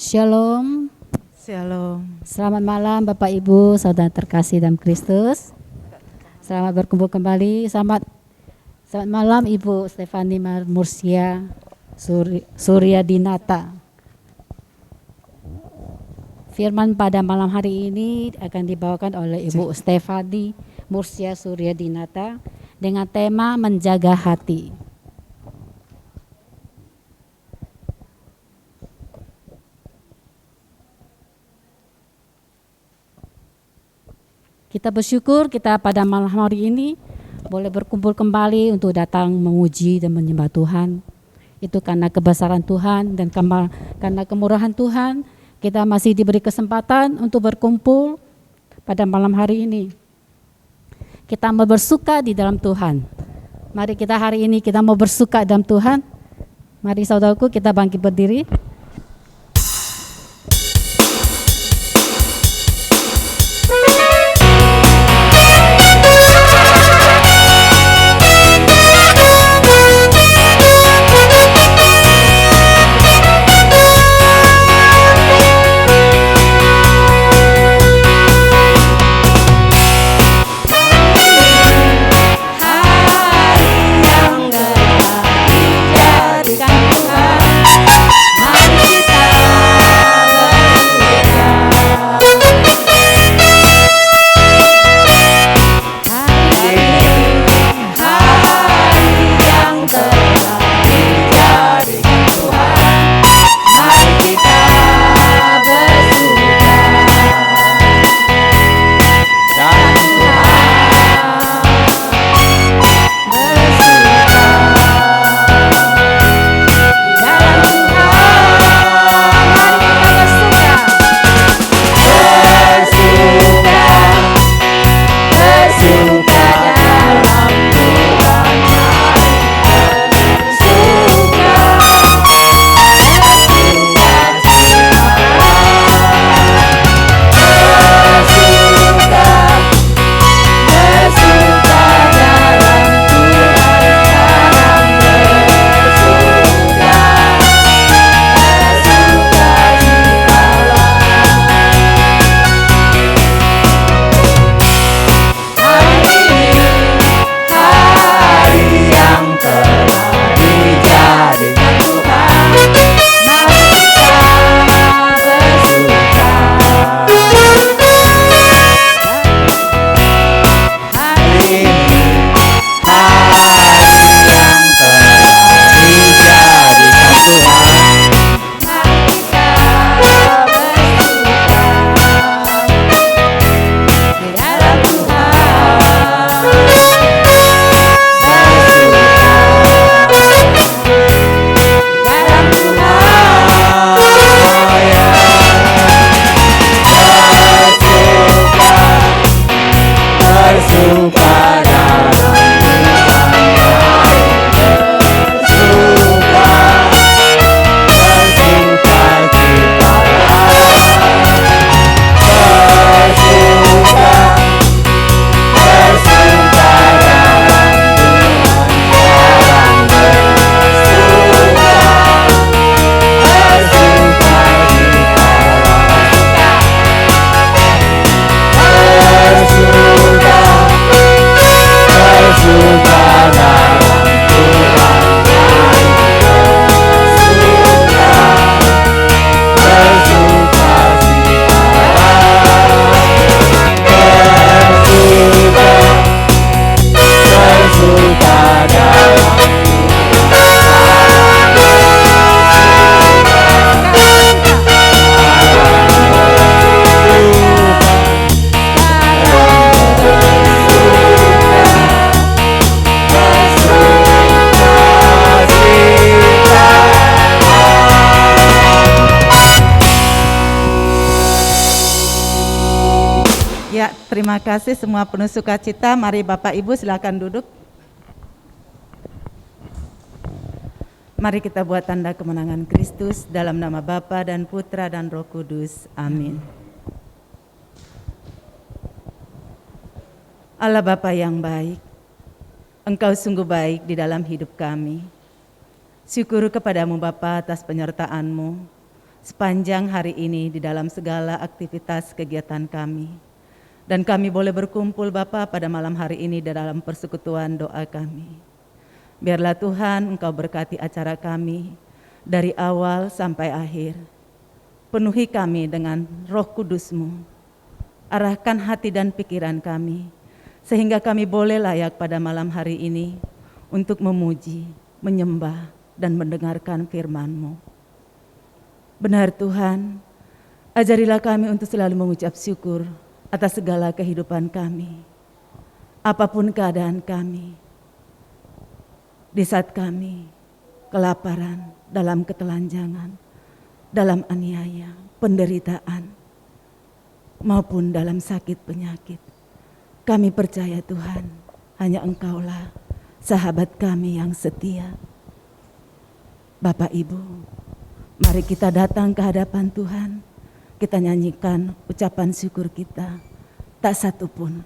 Shalom. Shalom. Selamat malam Bapak Ibu, saudara terkasih dalam Kristus. Selamat berkumpul kembali. Selamat malam Ibu Stefani Mursia Suryadinata. Firman pada malam hari ini akan dibawakan oleh Ibu Stefani Mursia Suryadinata dengan tema menjaga hati. Kita bersyukur kita pada malam hari ini boleh berkumpul kembali untuk datang memuji dan menyembah Tuhan. Itu karena kebesaran Tuhan dan karena kemurahan Tuhan, kita masih diberi kesempatan untuk berkumpul pada malam hari ini. Kita mau bersuka di dalam Tuhan. Mari kita hari ini kita mau bersuka dalam Tuhan. Mari saudaraku kita bangkit berdiri. Terima kasih semua penuh sukacita. Mari Bapak Ibu silakan duduk. Mari kita buat tanda kemenangan Kristus dalam nama Bapa dan Putra dan Roh Kudus. Amin. Allah Bapa yang baik, Engkau sungguh baik di dalam hidup kami. Syukur kepadamu Bapa atas penyertaan-Mu. sepanjang hari ini di dalam segala aktivitas kegiatan kami. Dan kami boleh berkumpul Bapa pada malam hari ini di dalam persekutuan doa kami. Biarlah Tuhan Engkau berkati acara kami dari awal sampai akhir. Penuhi kami dengan Roh Kudus-Mu. Arahkan hati dan pikiran kami, sehingga kami boleh layak pada malam hari ini untuk memuji, menyembah, dan mendengarkan firman-Mu. Benar Tuhan, ajarilah kami untuk selalu mengucap syukur atas segala kehidupan kami. Apapun keadaan kami, di saat kami kelaparan, dalam ketelanjangan, dalam aniaya, penderitaan, maupun dalam sakit penyakit. Kami percaya Tuhan, hanya Engkaulah sahabat kami yang setia. Bapak Ibu, mari kita datang ke hadapan Tuhan. Kita nyanyikan ucapan syukur kita, tak satu pun.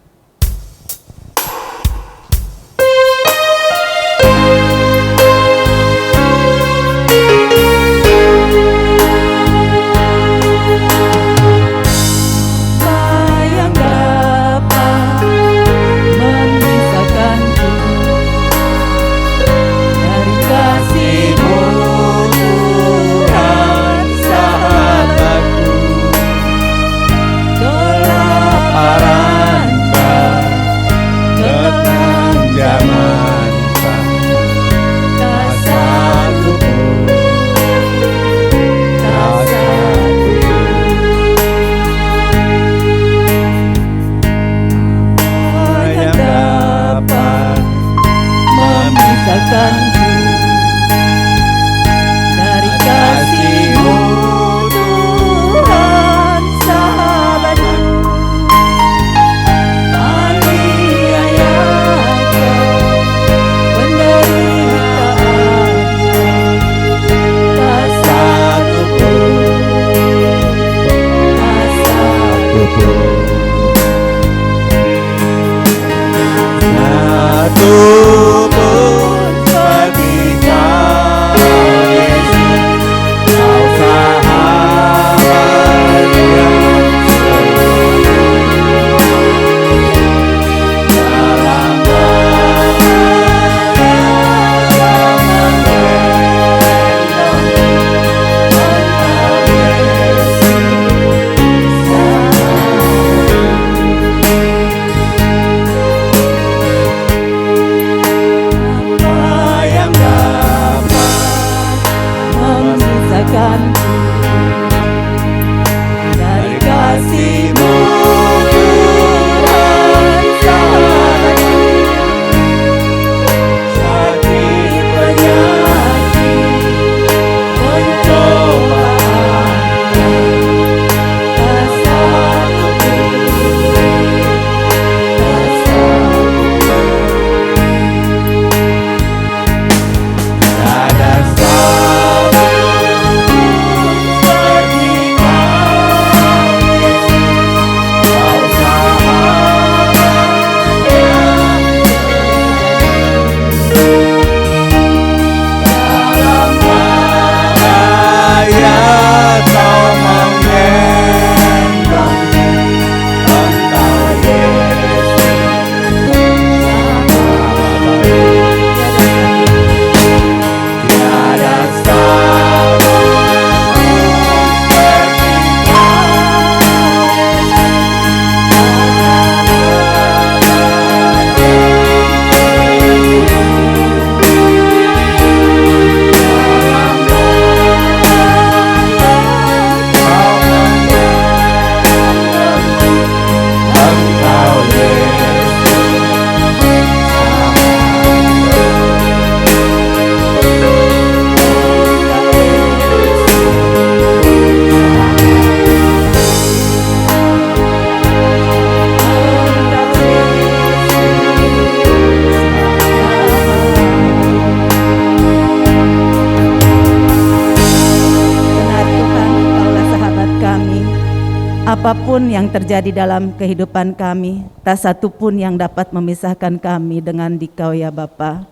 Apapun yang terjadi dalam kehidupan kami, tak satu pun yang dapat memisahkan kami dengan Dikau ya Bapa.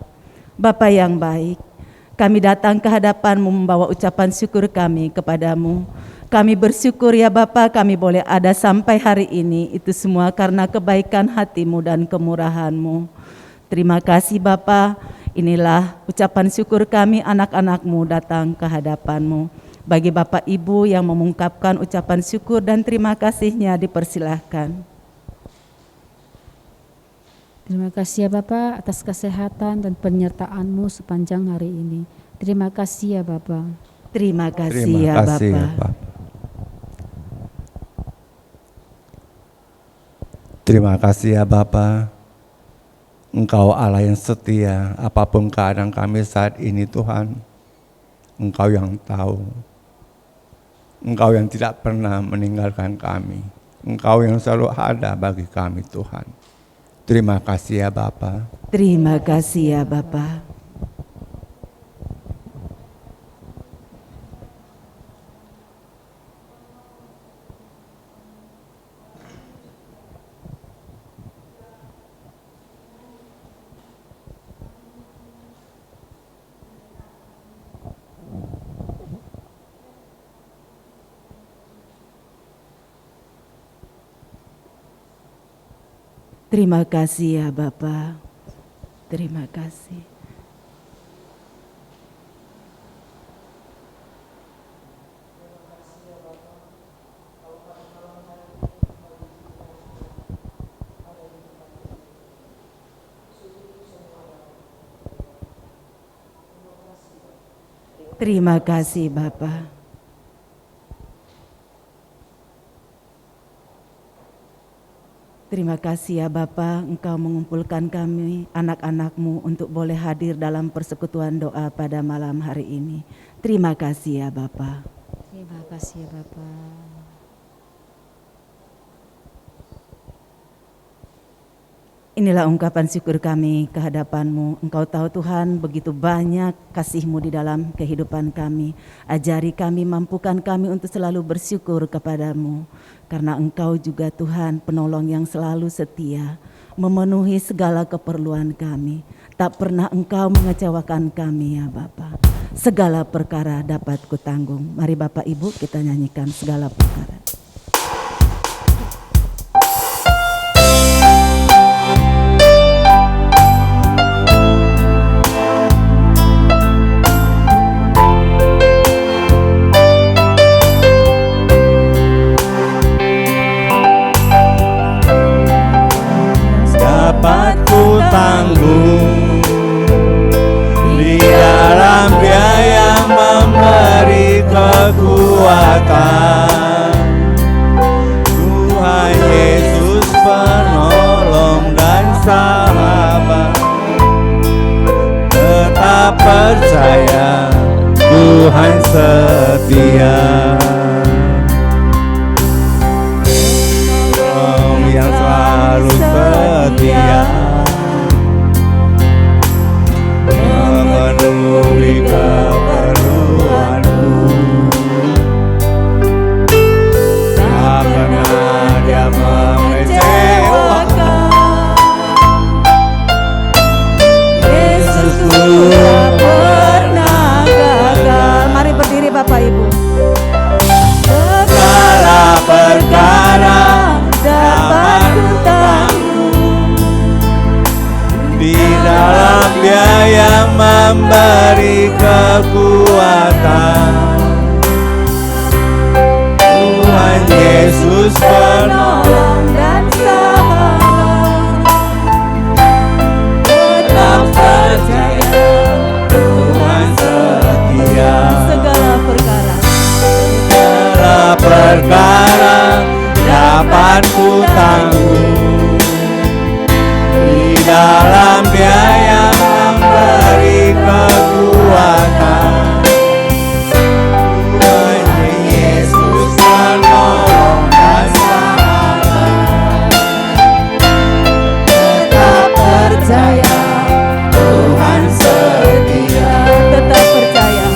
Bapa yang baik, Kami datang ke hadapan-Mu membawa ucapan syukur kami kepadamu. Kami bersyukur ya Bapa, kami boleh ada sampai hari ini. Itu semua karena kebaikan hati-Mu dan kemurahan-Mu. Terima kasih Bapa. Inilah ucapan syukur kami anak-anak-Mu datang ke hadapan-Mu. Bagi Bapak Ibu yang mengungkapkan ucapan syukur dan terima kasihnya dipersilahkan. Terima kasih ya Bapak atas kesehatan dan penyertaan-Mu sepanjang hari ini. Terima kasih ya Bapak. Terima kasih ya Bapak. Terima kasih ya Bapa. Engkau Allah yang setia, apapun keadaan kami saat ini Tuhan, Engkau yang tahu. Engkau yang tidak pernah meninggalkan kami. Engkau yang selalu ada bagi kami Tuhan. Terima kasih ya Bapa. Terima kasih ya Bapa. Terima kasih ya Bapa. Terima kasih. Terima kasih Bapa. Terima kasih ya Bapa, Engkau mengumpulkan kami anak-anak-Mu untuk boleh hadir dalam persekutuan doa pada malam hari ini. Terima kasih ya Bapa. Terima kasih ya Bapak. Inilah ungkapan syukur kami ke hadapan-Mu. Engkau tahu Tuhan begitu banyak kasih-Mu di dalam kehidupan kami. Ajari kami, mampukan kami untuk selalu bersyukur kepada-Mu. Karena Engkau juga Tuhan penolong yang selalu setia, memenuhi segala keperluan kami. Tak pernah Engkau mengecewakan kami ya Bapa. Segala perkara dapat kutanggung. Mari Bapak Ibu kita nyanyikan segala perkara. Dapat ku tanggung di dalam Dia yang memberi kekuatan. Tuhan Yesus penolong dan sahabat. Tetap percaya Tuhan setia. Yang selalu setia, memenuhi keperluanku. Tak pernah Dia mengecewakan. Yesus tak pernah gagal. Mari berdiri Bapak Ibu. Segala perkara dapat kutanggung di dalam Dia yang memberi kekuatan. Tuhan Yesus penolong dan sahabat. Tetap percaya Tuhan setia. Segala perkara dapat ku tanggung di dalam Dia yang memberi kekuatan. Tuhan Yesus penolong dan sahabat. Tetap percaya Tuhan setia. tetap percaya.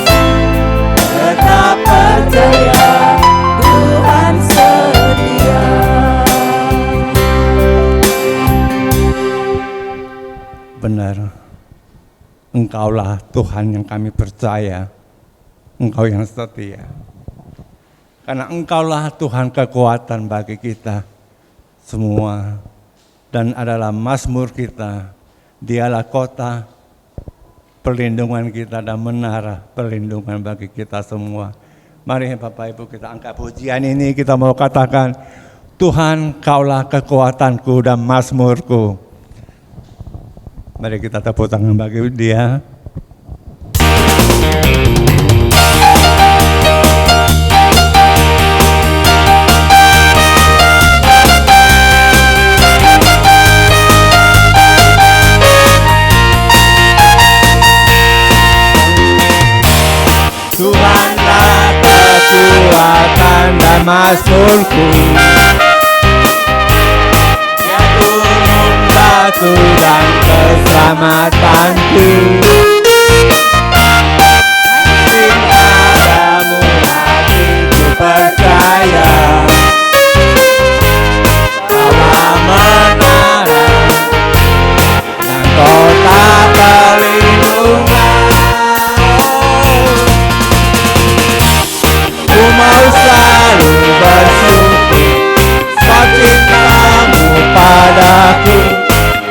Tetap percaya Tuhan setia. Engkaulah Tuhan yang kami percaya, Engkau yang setia. Karena Engkaulah Tuhan kekuatan bagi kita semua, dan adalah mazmur kita. Dialah kota perlindungan kita dan menara perlindungan bagi kita semua. Mari Bapak Ibu kita angkat pujian ini, kita mau katakan, Tuhan Kaulah kekuatanku dan mazmurku. Mari kita tepuk tangan bagi Dia. Tuhanlah kekuatan dan mazmurku, ya gunung batu dan keselamatanku. Padamu hatiku percaya, Kaulah menara dan kota perlindungan. Ku mau selalu bersyukur sebab cintamu padaku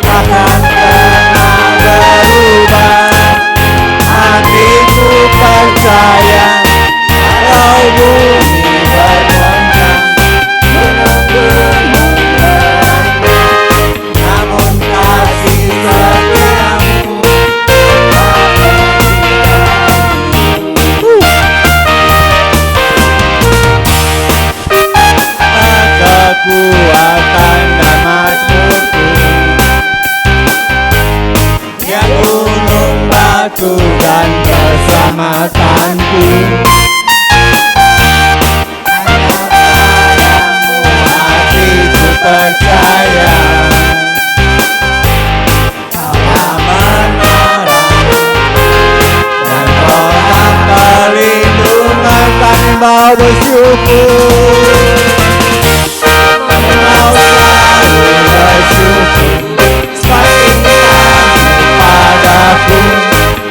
takkan pernah berubah. Hatiku percaya walau bumi bergoncang, gunung-gunung berandai, namun kasih setiamu kekuatan dan mazmurku, ya gunung batu dan keselamatanku. Padamu hatiku percaya, Kaulah menara dan kota perlindungan. Kami mau bersyukur, mau selalu bersyukur sebab cintamu padaku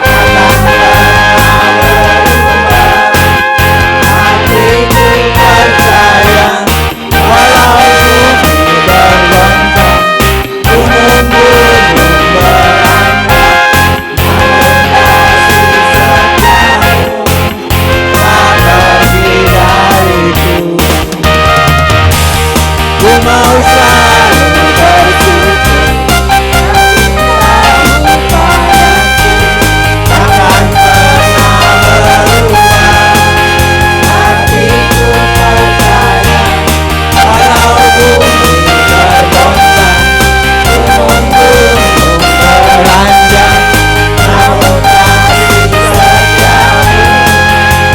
takkan pernah berubah. Hatiku percaya walau bumi bergoncang, gunung-gunung berandai, namun kasih setiamu tak pergi dariku. Ku mau selalu bersyukur cintamu padaku takkan pernah berubah. Hatiku percaya walau bumi bergoncang, gunung-gunung beranjak, namun kasih setiamu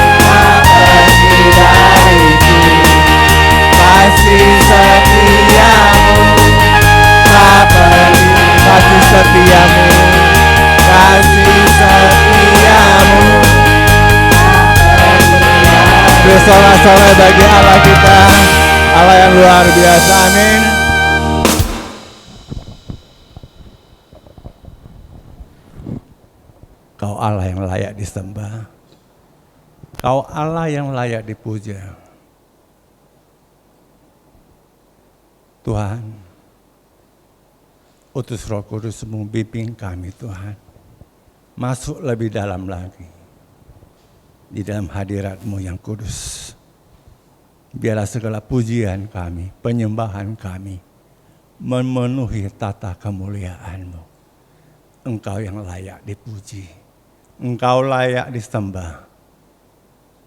tak pergi dariku. Kasih setiamu tak pergi, kasih setiamu, kasih setiamu tak pergi. Bersorak-sorai bagi Allah kita, Allah yang luar biasa. Amin. Kau Allah yang layak disembah, Kau Allah yang layak dipuja. Tuhan, utus Roh Kudus membimbing kami Tuhan, masuk lebih dalam lagi di dalam hadirat-Mu yang kudus. Biarlah segala pujian kami, penyembahan kami memenuhi tata kemuliaan-Mu. Engkau yang layak dipuji, Engkau layak disembah.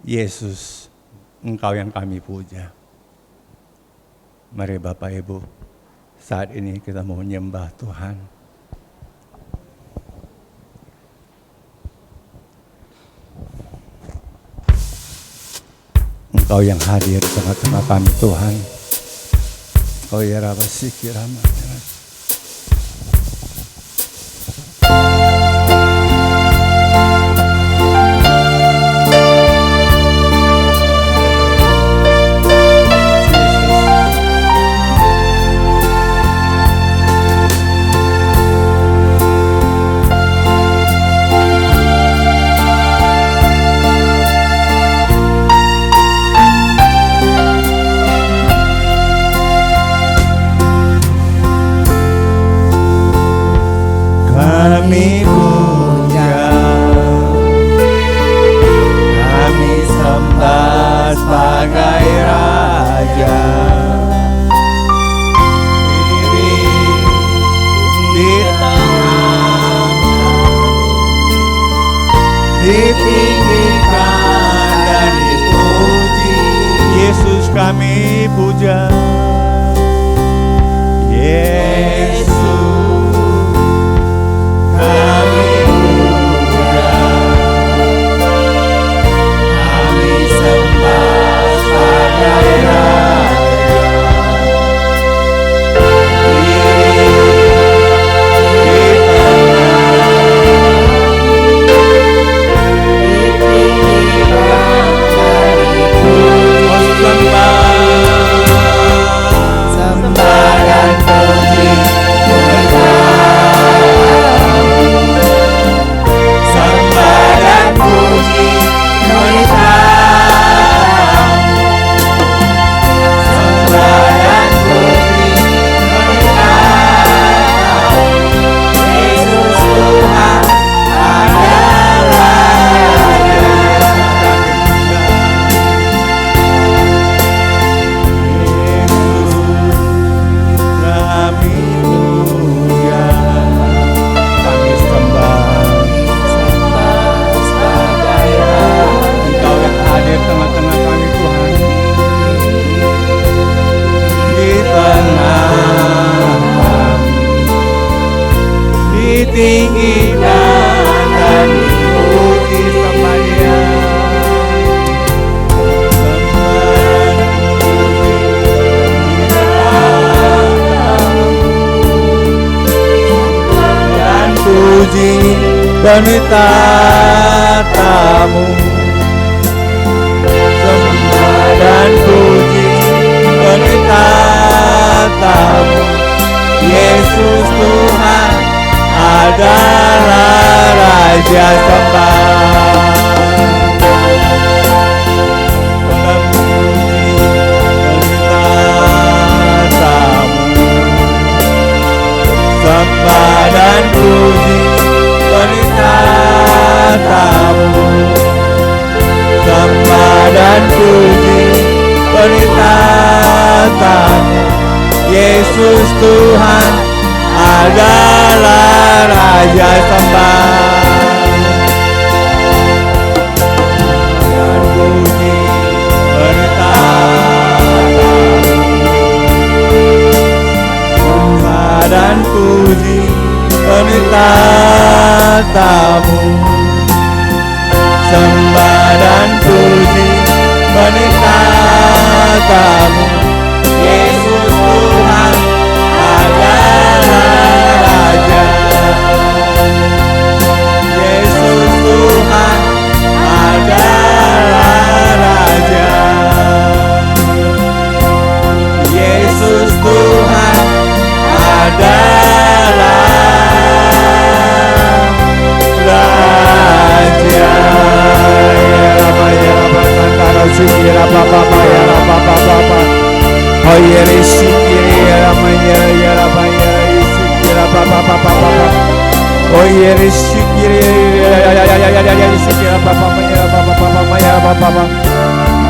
Yesus, Engkau yang kami puja. Mari Bapak Ibu, saat ini kita mau menyembah Tuhan. Engkau yang hadir di tengah-tengah kami Tuhan. Oh ya Rabbi Sikirama. ditinggikan dan dipuji. Yesus kami puja, Yesus kami puja, kami sembah sebagai Raja. Sembah dan puji sembah dan puji sembah dan puji Yesus Tuhan adalah kami puja, kami sembah sebagai Raja. Engkau yang hadir tengah-tengah kami Tuhan, di tengah kami, ditinggikan dan dipuji sama Dia. Puji demi tatamu, sembah dan puji demi tatamu. Yesus Tuhan adalah Raja sembah. Puji demi tatamu, sembah dan puji penitatamu, sembah dan puji penitatamu. Yesus Tuhan adalah Raja sembah. Dan puji penitatamu, sembah dan puji penitatamu, sembah dan puji penitatamu. Yesus Tuhan adalah Raja. Yesus Tuhan adalah Raja. Yesus Tuhan adalah Raja. Ya Rabba ya Rabba Santara Sikira Bapa ya Rabba Bapa. Oh ya Sikira ya Rabba ya Rabba ya Sikira Bapa Bapa. Oh ya Sikira ya Sikira Bapa ya Rabba Bapa ya Rabba Bapa.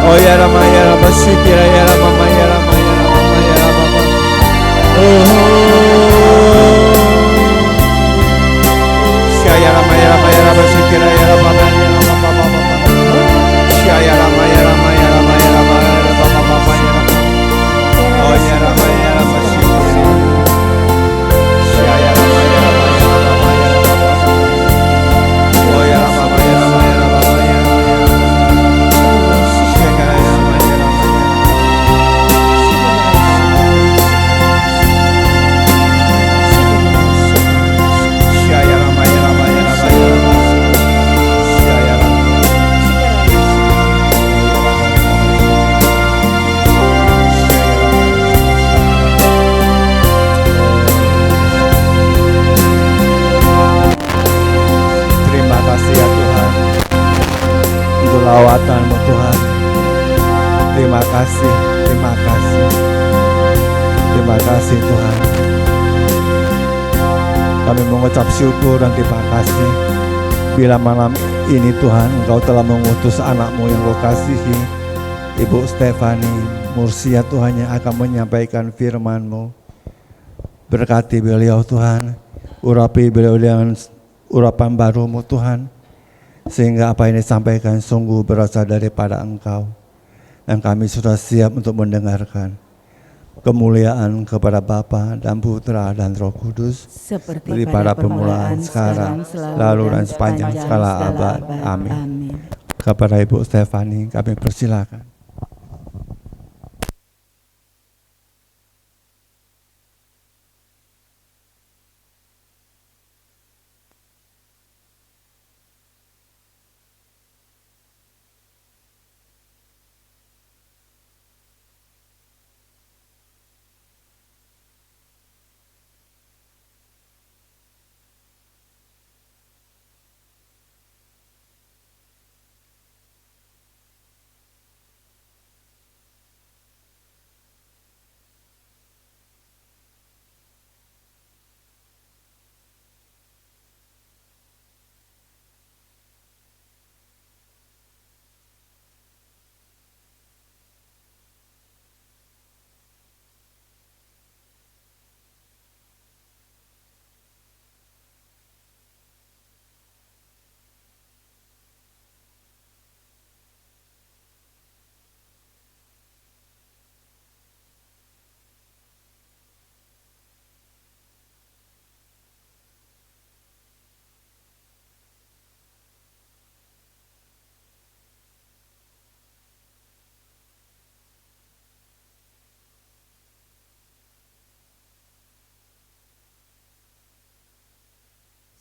Oh ya Rabba Sikira ya Rabba ya Rabba ya Rabba ya Rabba. Oh Shaya Rama ya Rama ya Rama Sikira ya Rama ya Rama Baba Baba. Shaya Rama ya Rama ya Rama ya Rama Baba Baba ya Rama. Oh ya Rama ya Rama Sikira. Shaya Rama ya Rama ya Rama ya Rama Baba. Oh ya Rama ya Rama ya Rama ya Rama ya Rama. Shaya Rama ya Rama ya Rama. Shaya Rama ya Rama ya Rama ya Rama. Shaya Rama. Terima kasih ya Tuhan untuk lawatan-Mu Tuhan. Terima kasih, terima kasih, terima kasih Tuhan. Kami mengucap syukur dan terima kasih bila malam ini Tuhan Engkau telah mengutus anak-Mu yang Kau kasihi, Ibu Stefani Mursia Tuhan, yang akan menyampaikan firman-Mu. Berkati beliau Tuhan, urapi beliau dengan urapan baru-Mu Tuhan, sehingga apa yang disampaikan sungguh berasal daripada Engkau, dan kami sudah siap untuk mendengarkan. Kemuliaan kepada Bapa dan Putra dan Roh Kudus, seperti pada permulaan, sekarang, lalu dan sepanjang segala abad. Amin. Kepada Ibu Stefani kami persilakan.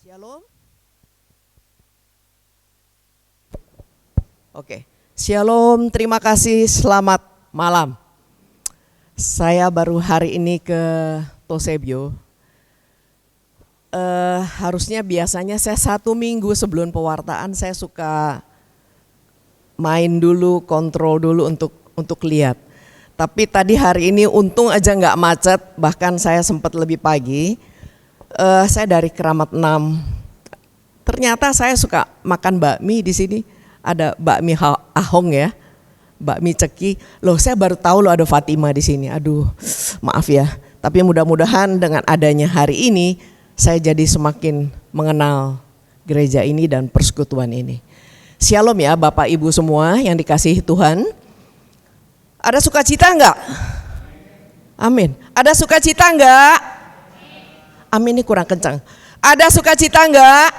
Shalom. Oke, Shalom, terima kasih, selamat malam. Saya baru hari ini ke Tosebio. Harusnya biasanya saya 1 minggu sebelum pewartaan saya suka main dulu, kontrol dulu untuk lihat. Tapi tadi hari ini untung aja nggak macet, bahkan saya sempat lebih pagi. Saya dari Keramat 6. Ternyata saya suka makan bakmi di sini. Ada bakmi Ahong ya, bakmi Ceki. Loh, saya baru tahu loh ada Fatima di sini. Aduh, maaf ya. Tapi mudah-mudahan dengan adanya hari ini saya jadi semakin mengenal gereja ini dan persekutuan ini. Shalom ya Bapak Ibu semua yang dikasihi Tuhan. Ada sukacita enggak? Amin. Ada sukacita enggak? Amin, ini kurang kencang. Ada sukacita enggak?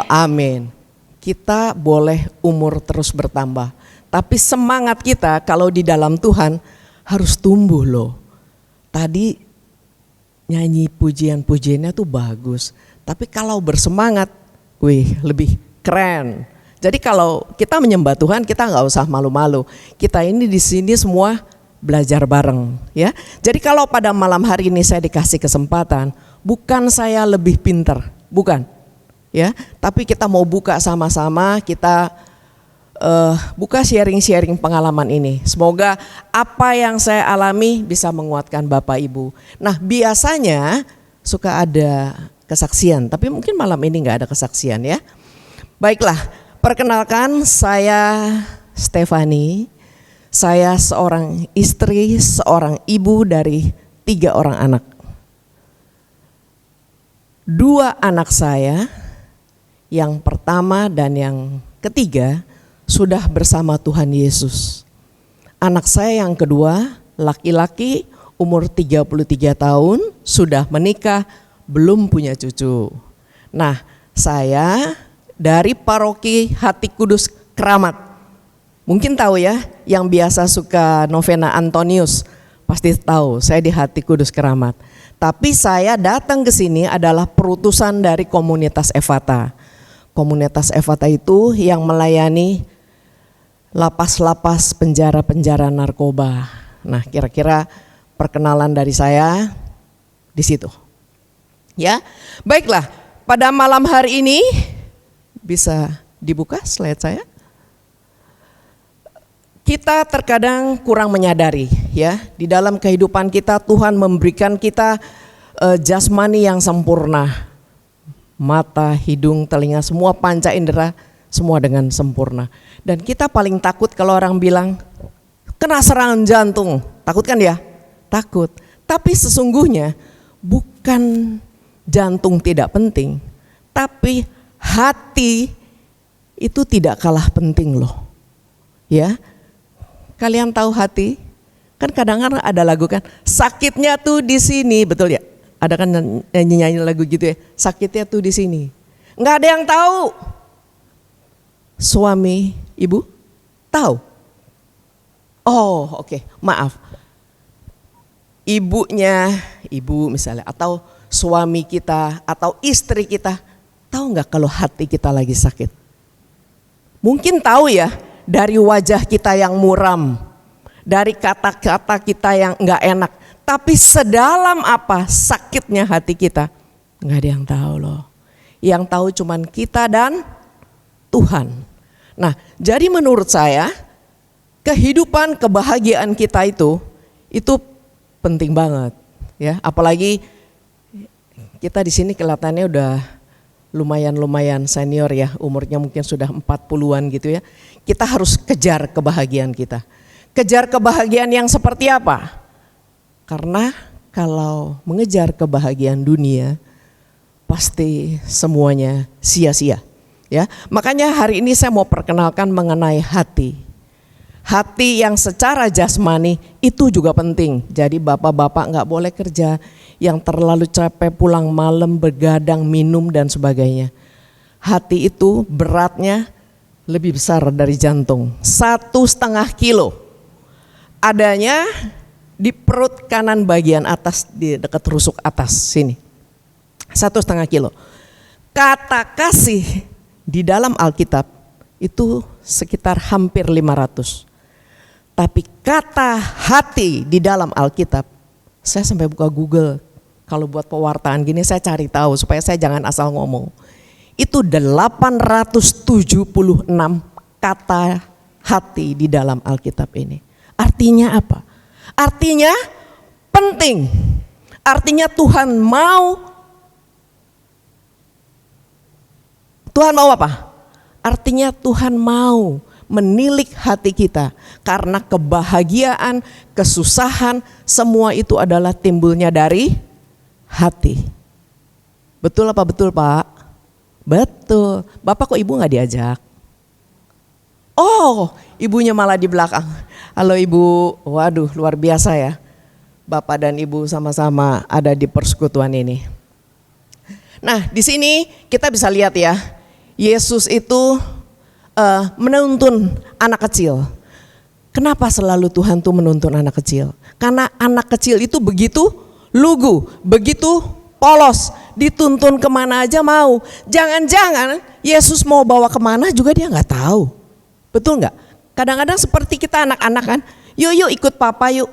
Amin. Kita boleh umur terus bertambah, tapi semangat kita kalau di dalam Tuhan harus tumbuh loh. Tadi nyanyi pujian-pujiannya tuh bagus, tapi kalau bersemangat, lebih keren. Jadi kalau kita menyembah Tuhan, kita nggak usah malu-malu. Kita ini di sini semua belajar bareng, ya. Jadi kalau pada malam hari ini saya dikasih kesempatan, bukan saya lebih pintar, bukan, ya. Tapi kita mau buka sama-sama, kita buka sharing-sharing pengalaman ini. Semoga apa yang saya alami bisa menguatkan Bapak Ibu. Nah, biasanya suka ada kesaksian, tapi mungkin malam ini nggak ada kesaksian ya. Baiklah, perkenalkan saya Stefani. Saya seorang istri, seorang ibu dari 3 orang anak. 2 anak saya, yang pertama dan yang ketiga sudah bersama Tuhan Yesus. Anak saya yang kedua, laki-laki umur 33 tahun, sudah menikah, belum punya cucu. Nah, saya dari paroki Hati Kudus Keramat. Mungkin tahu ya, yang biasa suka novena Antonius, pasti tahu saya di Hati Kudus Keramat. Tapi saya datang ke sini adalah perutusan dari komunitas Efata. Komunitas Efata itu yang melayani lapas-lapas penjara-penjara narkoba. Nah, kira-kira perkenalan dari saya di situ. Ya, baiklah. Pada malam hari ini bisa dibuka slide saya. Kita terkadang kurang menyadari ya, di dalam kehidupan kita Tuhan memberikan kita jasmani yang sempurna. Mata, hidung, telinga, semua panca indera semua dengan sempurna. Dan kita paling takut kalau orang bilang kena serangan jantung. Takut kan ya? Takut. Tapi sesungguhnya bukan jantung tidak penting, tapi hati itu tidak kalah penting loh. Ya. Kalian tahu hati? Kan kadang-kadang ada lagu kan, sakitnya tuh di sini, betul ya? Ada kan nyanyi lagu gitu ya, sakitnya tuh di sini. Nggak ada yang tahu. Suami, ibu, tahu? Oh, oke, maaf. Ibunya, ibu misalnya, atau suami kita, atau istri kita, tahu nggak kalau hati kita lagi sakit? Mungkin tahu ya, dari wajah kita yang muram, dari kata-kata kita yang nggak enak. Tapi sedalam apa sakitnya hati kita, nggak ada yang tahu loh. Yang tahu cuman kita dan Tuhan. Nah, jadi menurut saya kehidupan kebahagiaan kita itu penting banget, ya. Apalagi kita di sini kelihatannya udah lumayan senior ya, umurnya mungkin sudah 40-an gitu ya. Kita harus kejar kebahagiaan kita. Kejar kebahagiaan yang seperti apa? Karena kalau mengejar kebahagiaan dunia pasti semuanya sia-sia. Ya, makanya hari ini saya mau perkenalkan mengenai hati. Hati yang secara jasmani itu juga penting. Jadi bapak-bapak nggak boleh kerja yang terlalu capek, pulang malam, begadang, minum dan sebagainya. Hati itu beratnya lebih besar dari jantung, 1,5 kilo. Adanya di perut kanan bagian atas, di dekat rusuk atas sini, 1,5 kilo. Kata kasih di dalam Alkitab itu sekitar hampir 500. Tapi kata hati di dalam Alkitab, saya sampai buka Google. Kalau buat pewartaan gini saya cari tahu supaya saya jangan asal ngomong. Itu 876 kata hati di dalam Alkitab ini. Artinya apa? Artinya penting. Artinya Tuhan mau apa? Artinya Tuhan mau menilik hati kita, karena kebahagiaan, kesusahan, semua itu adalah timbulnya dari hati. Betul apa betul Pak? Betul. Bapak kok ibu gak diajak? Oh, ibunya malah di belakang. Halo ibu, waduh luar biasa ya. Bapak dan ibu sama-sama ada di persekutuan ini. Nah di sini kita bisa lihat ya, Yesus itu menuntun anak kecil. Kenapa selalu Tuhan tuh menuntun anak kecil? Karena anak kecil itu begitu lugu, begitu polos, dituntun kemana aja mau. Jangan-jangan Yesus mau bawa kemana juga dia nggak tahu. Betul nggak? Kadang-kadang seperti kita anak-anak kan, yuk ikut papa yuk.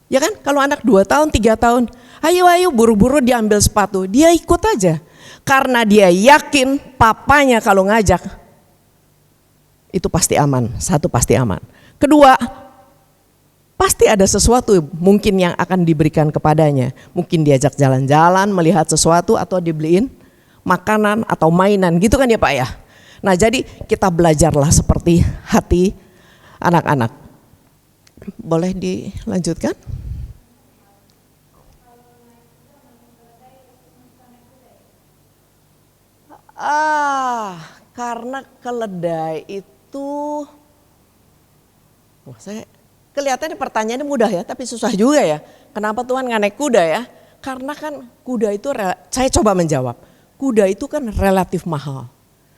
Ya kan, kalau anak 2 tahun, 3 tahun, ayo buru-buru diambil sepatu, dia ikut aja. Karena dia yakin papanya kalau ngajak, itu pasti aman, satu pasti aman. Kedua, pasti ada sesuatu mungkin yang akan diberikan kepadanya. Mungkin diajak jalan-jalan, melihat sesuatu atau dibeliin makanan atau mainan gitu kan ya Pak ya. Nah jadi kita belajarlah seperti hati anak-anak. Boleh dilanjutkan? Karena keledai itu, saya kelihatannya pertanyaannya mudah ya, tapi susah juga ya. Kenapa Tuhan nggak naik kuda ya? Karena kan kuda itu, saya coba menjawab, kuda itu kan relatif mahal.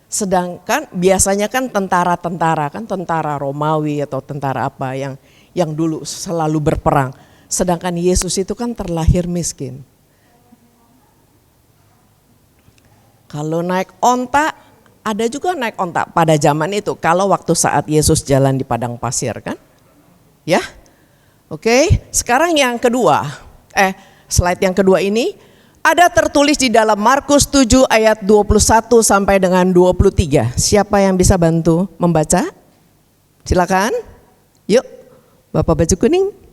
Sedangkan biasanya kan tentara-tentara, kan tentara Romawi atau tentara apa yang dulu selalu berperang. Sedangkan Yesus itu kan terlahir miskin. Kalau naik onta, ada juga naik onta pada zaman itu. Kalau waktu saat Yesus jalan di padang pasir kan, ya, oke. Sekarang yang kedua, slide yang kedua ini ada tertulis di dalam Markus 7 ayat 21 sampai dengan 23. Siapa yang bisa bantu membaca? Silakan. Yuk, Bapak baju kuning.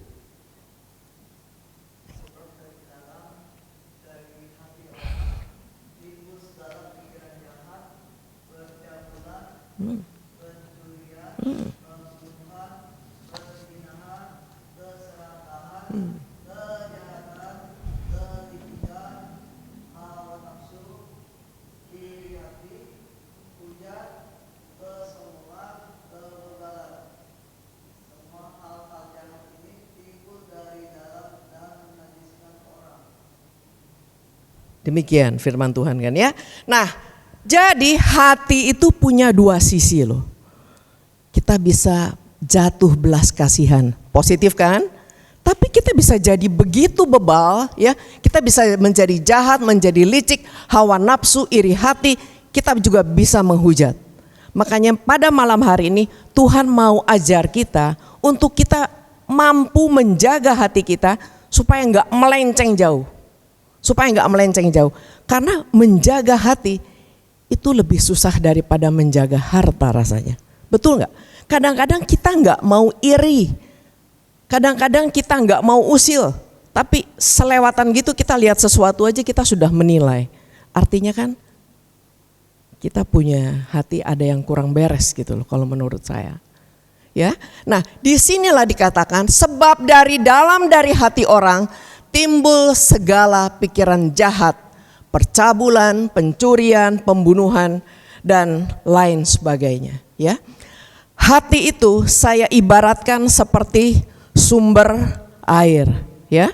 Demikian firman Tuhan kan ya. Nah, jadi hati itu punya dua sisi loh. Kita bisa jatuh belas kasihan, positif kan? Tapi kita bisa jadi begitu bebal ya. Kita bisa menjadi jahat, menjadi licik, hawa nafsu, iri hati. Kita juga bisa menghujat. Makanya pada malam hari ini Tuhan mau ajar kita untuk kita mampu menjaga hati kita supaya enggak melenceng jauh. Karena menjaga hati itu lebih susah daripada menjaga harta rasanya. Betul enggak? Kadang-kadang kita enggak mau iri. Kadang-kadang kita enggak mau usil. Tapi selewatan gitu kita lihat sesuatu aja kita sudah menilai. Artinya kan kita punya hati ada yang kurang beres gitu loh kalau menurut saya. Ya. Nah, disinilah dikatakan sebab dari hati orang timbul segala pikiran jahat, percabulan, pencurian, pembunuhan dan lain sebagainya, ya. Hati itu saya ibaratkan seperti sumber air, ya.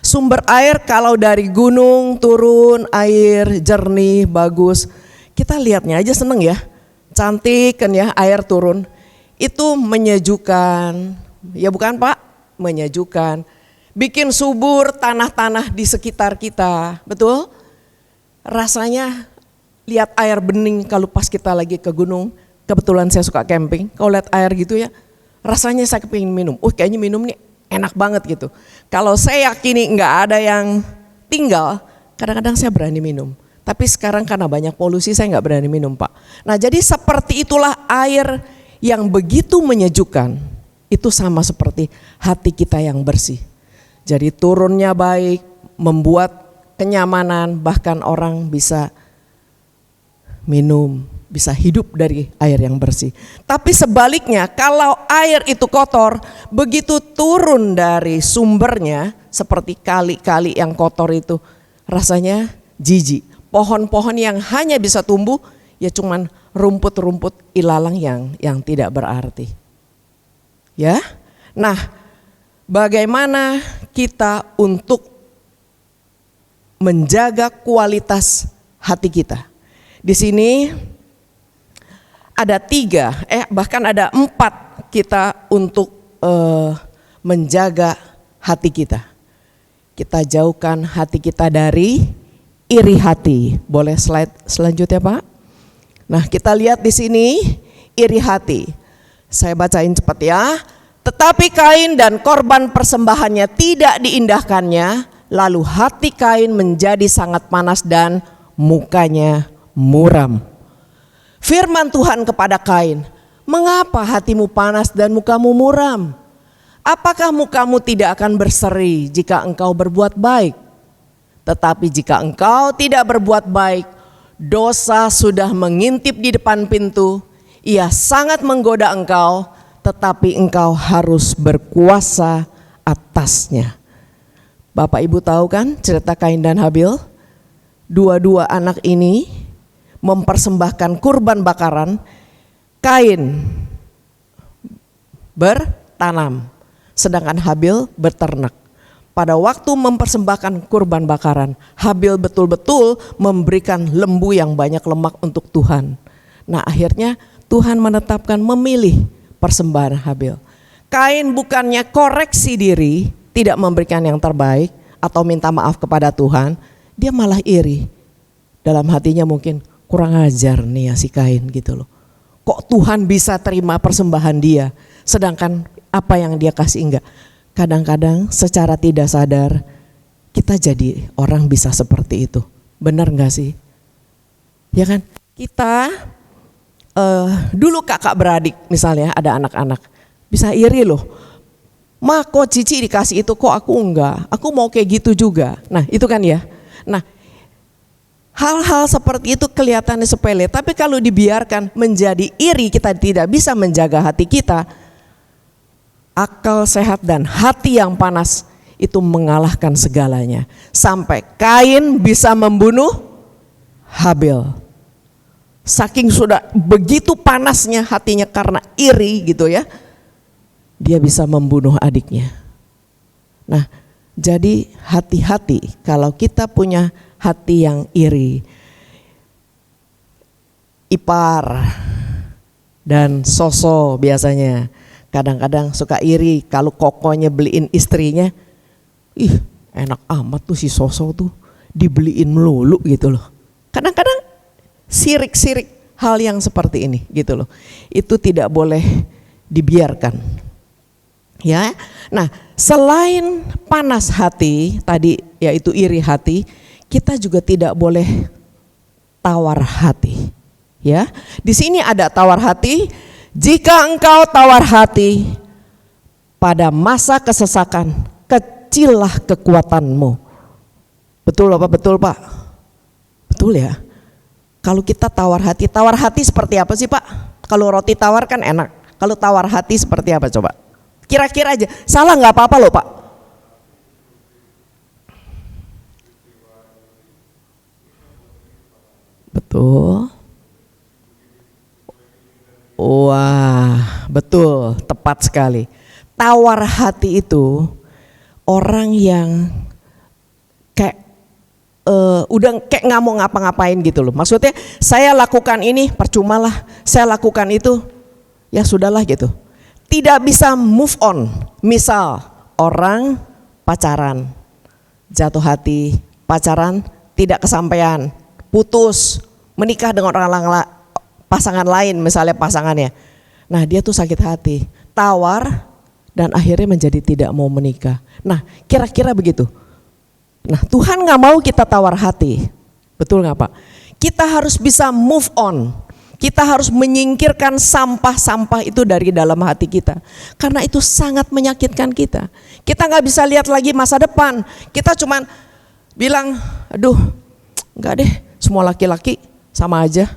Sumber air kalau dari gunung turun air jernih, bagus. Kita lihatnya aja seneng ya. Cantik kan ya air turun. Itu menyejukkan. Ya bukan Pak? Menyejukkan. Bikin subur tanah-tanah di sekitar kita, betul? Rasanya lihat air bening kalau pas kita lagi ke gunung, kebetulan saya suka camping, kalau lihat air gitu ya, rasanya saya kepingin minum. Kayaknya minum nih enak banget gitu. Kalau saya yakini nggak ada yang tinggal, kadang-kadang saya berani minum. Tapi sekarang karena banyak polusi saya nggak berani minum Pak. Nah jadi seperti itulah air yang begitu menyejukkan, itu sama seperti hati kita yang bersih. Jadi turunnya baik, membuat kenyamanan, bahkan orang bisa minum, bisa hidup dari air yang bersih. Tapi sebaliknya kalau air itu kotor, begitu turun dari sumbernya, seperti kali-kali yang kotor itu, rasanya jijik. Pohon-pohon yang hanya bisa tumbuh, ya cuman rumput-rumput ilalang yang tidak berarti. Ya, nah bagaimana kita untuk menjaga kualitas hati kita? Di sini ada 3, bahkan ada 4 kita untuk menjaga hati kita. Kita jauhkan hati kita dari iri hati. Boleh slide selanjutnya Pak? Nah kita lihat di sini iri hati. Saya bacain cepat ya. Tetapi Kain dan korban persembahannya tidak diindahkannya, lalu hati Kain menjadi sangat panas dan mukanya muram. Firman Tuhan kepada Kain, mengapa hatimu panas dan mukamu muram? Apakah mukamu tidak akan berseri jika engkau berbuat baik? Tetapi jika engkau tidak berbuat baik, dosa sudah mengintip di depan pintu, ia sangat menggoda engkau, tetapi engkau harus berkuasa atasnya. Bapak Ibu tahu kan cerita Kain dan Habil? Dua-dua anak ini mempersembahkan kurban bakaran. Kain bertanam, sedangkan Habil beternak. Pada waktu mempersembahkan kurban bakaran, Habil betul-betul memberikan lembu yang banyak lemak untuk Tuhan. Nah akhirnya Tuhan menetapkan memilih persembahan Habil. Kain bukannya koreksi diri, tidak memberikan yang terbaik atau minta maaf kepada Tuhan, dia malah iri. Dalam hatinya mungkin kurang ajar nih ya si Kain gitu loh. Kok Tuhan bisa terima persembahan dia, sedangkan apa yang dia kasih enggak. Kadang-kadang secara tidak sadar kita jadi orang bisa seperti itu. Benar enggak sih? Ya kan? Kita dulu kakak beradik misalnya ada anak-anak bisa iri loh. Ma kok Cici dikasih itu kok aku enggak, aku mau kayak gitu juga. Nah itu kan ya. Nah hal-hal seperti itu kelihatannya sepele, tapi kalau dibiarkan menjadi iri, kita tidak bisa menjaga hati kita. Akal sehat dan hati yang panas itu mengalahkan segalanya. Sampai Kain bisa membunuh Habil. Saking sudah begitu panasnya hatinya karena iri gitu ya, dia bisa membunuh adiknya. Nah jadi hati-hati kalau kita punya hati yang iri. Ipar dan Soso biasanya kadang-kadang suka iri kalau kokonya beliin istrinya, ih enak amat tuh si Soso tuh dibeliin melulu gitu loh. Kadang-kadang sirik-sirik hal yang seperti ini gitu loh. Itu tidak boleh dibiarkan. Ya. Nah, selain panas hati tadi yaitu iri hati, kita juga tidak boleh tawar hati. Ya, di sini ada tawar hati. Jika engkau tawar hati pada masa kesesakan, kecillah kekuatanmu. Betul apa betul Pak? Betul ya. Kalau kita tawar hati seperti apa sih Pak? Kalau roti tawar kan enak. Kalau tawar hati seperti apa coba? Kira-kira aja. Salah nggak apa-apa loh Pak. Betul. Wah, betul, tepat sekali. Tawar hati itu orang yang kayak udah kayak nggak mau ngapa-ngapain gitu loh. Maksudnya saya lakukan ini percuma lah, saya lakukan itu ya sudahlah gitu. Tidak bisa move on. Misal orang pacaran, jatuh hati, pacaran tidak kesampaian, putus, menikah dengan orang pasangan lain misalnya pasangannya. Nah dia tuh sakit hati, tawar dan akhirnya menjadi tidak mau menikah. Nah kira-kira begitu. Nah Tuhan gak mau kita tawar hati. Betul gak Pak? Kita harus bisa move on. Kita harus menyingkirkan sampah-sampah itu dari dalam hati kita. Karena itu sangat menyakitkan kita. Kita gak bisa lihat lagi masa depan. Kita cuman bilang, aduh enggak deh, semua laki-laki sama aja.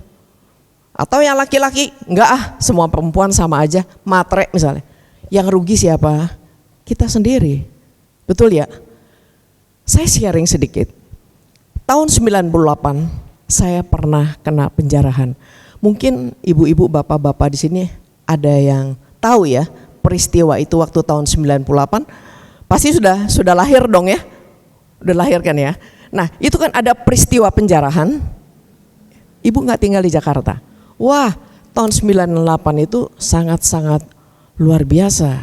Atau yang laki-laki, enggak semua perempuan sama aja, matre misalnya. Yang rugi siapa? Kita sendiri. Betul ya? Saya sharing sedikit. Tahun 98 saya pernah kena penjarahan. Mungkin ibu-ibu, bapak-bapak di sini ada yang tahu ya peristiwa itu waktu tahun 98. Pasti sudah lahir dong ya? Udah lahir kan ya? Nah itu kan ada peristiwa penjarahan. Ibu nggak tinggal di Jakarta. Wah, tahun 98 itu sangat-sangat luar biasa.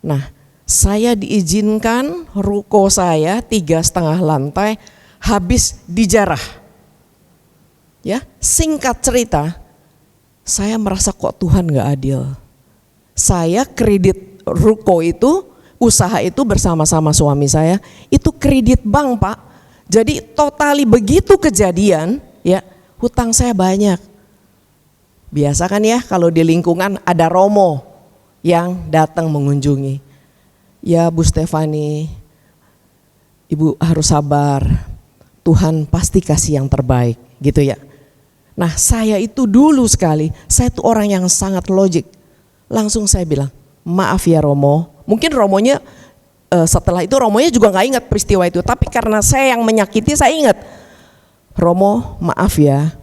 Nah, saya diizinkan ruko saya 3,5 lantai habis dijarah. Ya, singkat cerita, saya merasa kok Tuhan gak adil. Saya kredit ruko itu, usaha itu bersama-sama suami saya, itu kredit bank Pak. Jadi totali begitu kejadian, ya hutang saya banyak. Biasa kan ya kalau di lingkungan ada romo yang datang mengunjungi. Ya Bu Stefani, Ibu harus sabar, Tuhan pasti kasih yang terbaik gitu ya. Nah saya itu dulu sekali, saya itu orang yang sangat logik. Langsung saya bilang, maaf ya Romo. Mungkin Romonya setelah itu Romonya juga gak ingat peristiwa itu. Tapi karena saya yang menyakiti saya ingat. Romo maaf ya,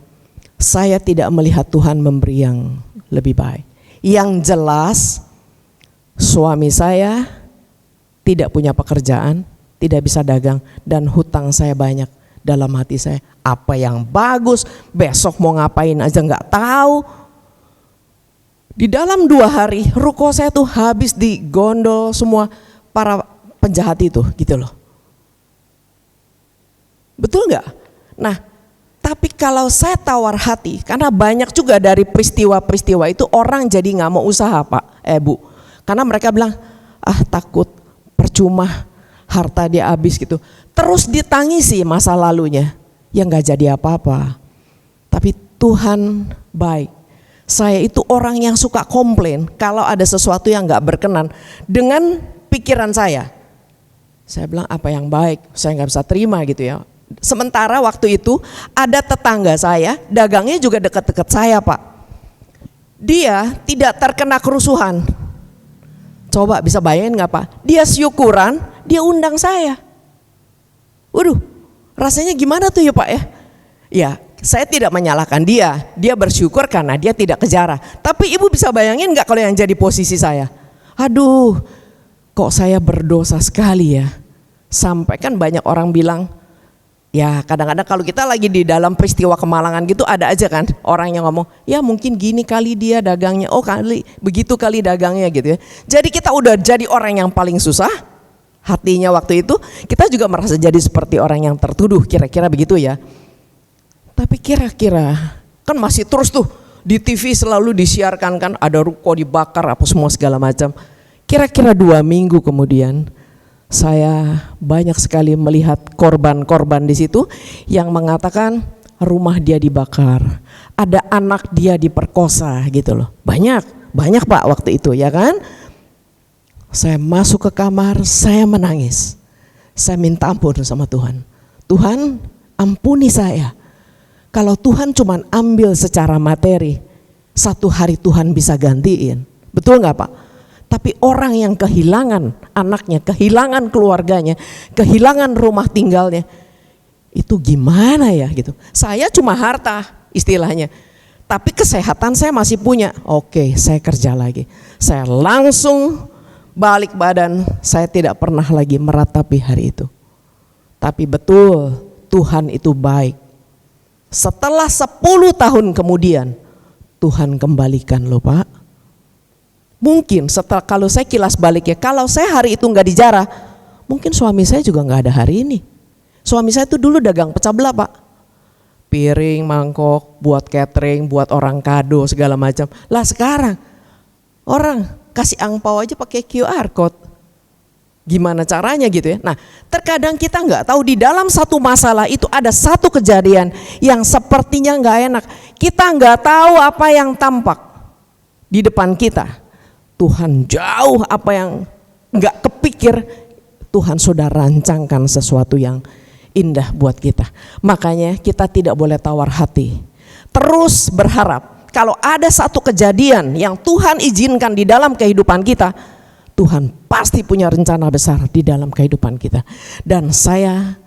saya tidak melihat Tuhan memberi yang lebih baik. Yang jelas suami saya tidak punya pekerjaan, tidak bisa dagang dan hutang saya banyak. Dalam hati saya, apa yang bagus, besok mau ngapain aja gak tahu. Di dalam 2 hari ruko saya tuh habis digondol semua para penjahat itu gitu loh. Betul gak? Nah tapi kalau saya tawar hati, karena banyak juga dari peristiwa-peristiwa itu orang jadi gak mau usaha Pak, Bu. Karena mereka bilang, takut, percuma, harta dia habis gitu. Terus ditangisi masa lalunya, yang gak jadi apa-apa. Tapi Tuhan baik. Saya itu orang yang suka komplain kalau ada sesuatu yang gak berkenan dengan pikiran saya. Saya bilang apa yang baik, saya gak bisa terima gitu ya. Sementara waktu itu ada tetangga saya, dagangnya juga dekat-dekat saya Pak. Dia tidak terkena kerusuhan. Coba bisa bayangin gak Pak? Dia syukuran, dia undang saya. Waduh, rasanya gimana tuh ya Pak ya? Ya, saya tidak menyalahkan dia. Dia bersyukur karena dia tidak kejarah. Tapi ibu bisa bayangin gak kalau yang jadi posisi saya? Aduh, kok saya berdosa sekali ya. Sampai kan banyak orang bilang, Ya kadang-kadang kalau kita lagi di dalam peristiwa kemalangan gitu ada aja kan orang yang ngomong, ya mungkin gini kali dia dagangnya, oh kali begitu kali dagangnya gitu ya. Jadi kita udah jadi orang yang paling susah hatinya waktu itu, kita juga merasa jadi seperti orang yang tertuduh, kira-kira begitu ya. Tapi kira-kira kan masih terus tuh di TV selalu disiarkan kan, ada ruko dibakar apa semua segala macam. Kira-kira 2 minggu kemudian saya banyak sekali melihat korban-korban di situ yang mengatakan rumah dia dibakar, ada anak dia diperkosa gitu loh. Banyak Pak waktu itu ya kan. Saya masuk ke kamar, saya menangis. Saya minta ampun sama Tuhan. Tuhan, ampuni saya. Kalau Tuhan cuma ambil secara materi, satu hari Tuhan bisa gantiin. Betul nggak Pak? Tapi orang yang kehilangan anaknya, kehilangan keluarganya, kehilangan rumah tinggalnya, itu gimana ya gitu. Saya cuma harta istilahnya, tapi kesehatan saya masih punya. Oke, saya kerja lagi. Saya langsung balik badan, saya tidak pernah lagi meratapi hari itu. Tapi betul, Tuhan itu baik. Setelah 10 tahun kemudian, Tuhan kembalikan loh Pak. Mungkin setelah kalau saya kilas balik ya, kalau saya hari itu nggak dijarah, mungkin suami saya juga nggak ada hari ini. Suami saya itu dulu dagang pecah belah Pak, piring, mangkok, buat catering, buat orang kado segala macam. Lah sekarang orang kasih angpau aja pakai QR code. Gimana caranya gitu ya? Nah, terkadang kita nggak tahu di dalam satu masalah itu ada satu kejadian yang sepertinya nggak enak. Kita nggak tahu apa yang tampak di depan kita. Tuhan jauh apa yang nggak kepikir, Tuhan sudah rancangkan sesuatu yang indah buat kita. Makanya kita tidak boleh tawar hati. Terus berharap kalau ada satu kejadian yang Tuhan izinkan di dalam kehidupan kita, Tuhan pasti punya rencana besar di dalam kehidupan kita. Dan saya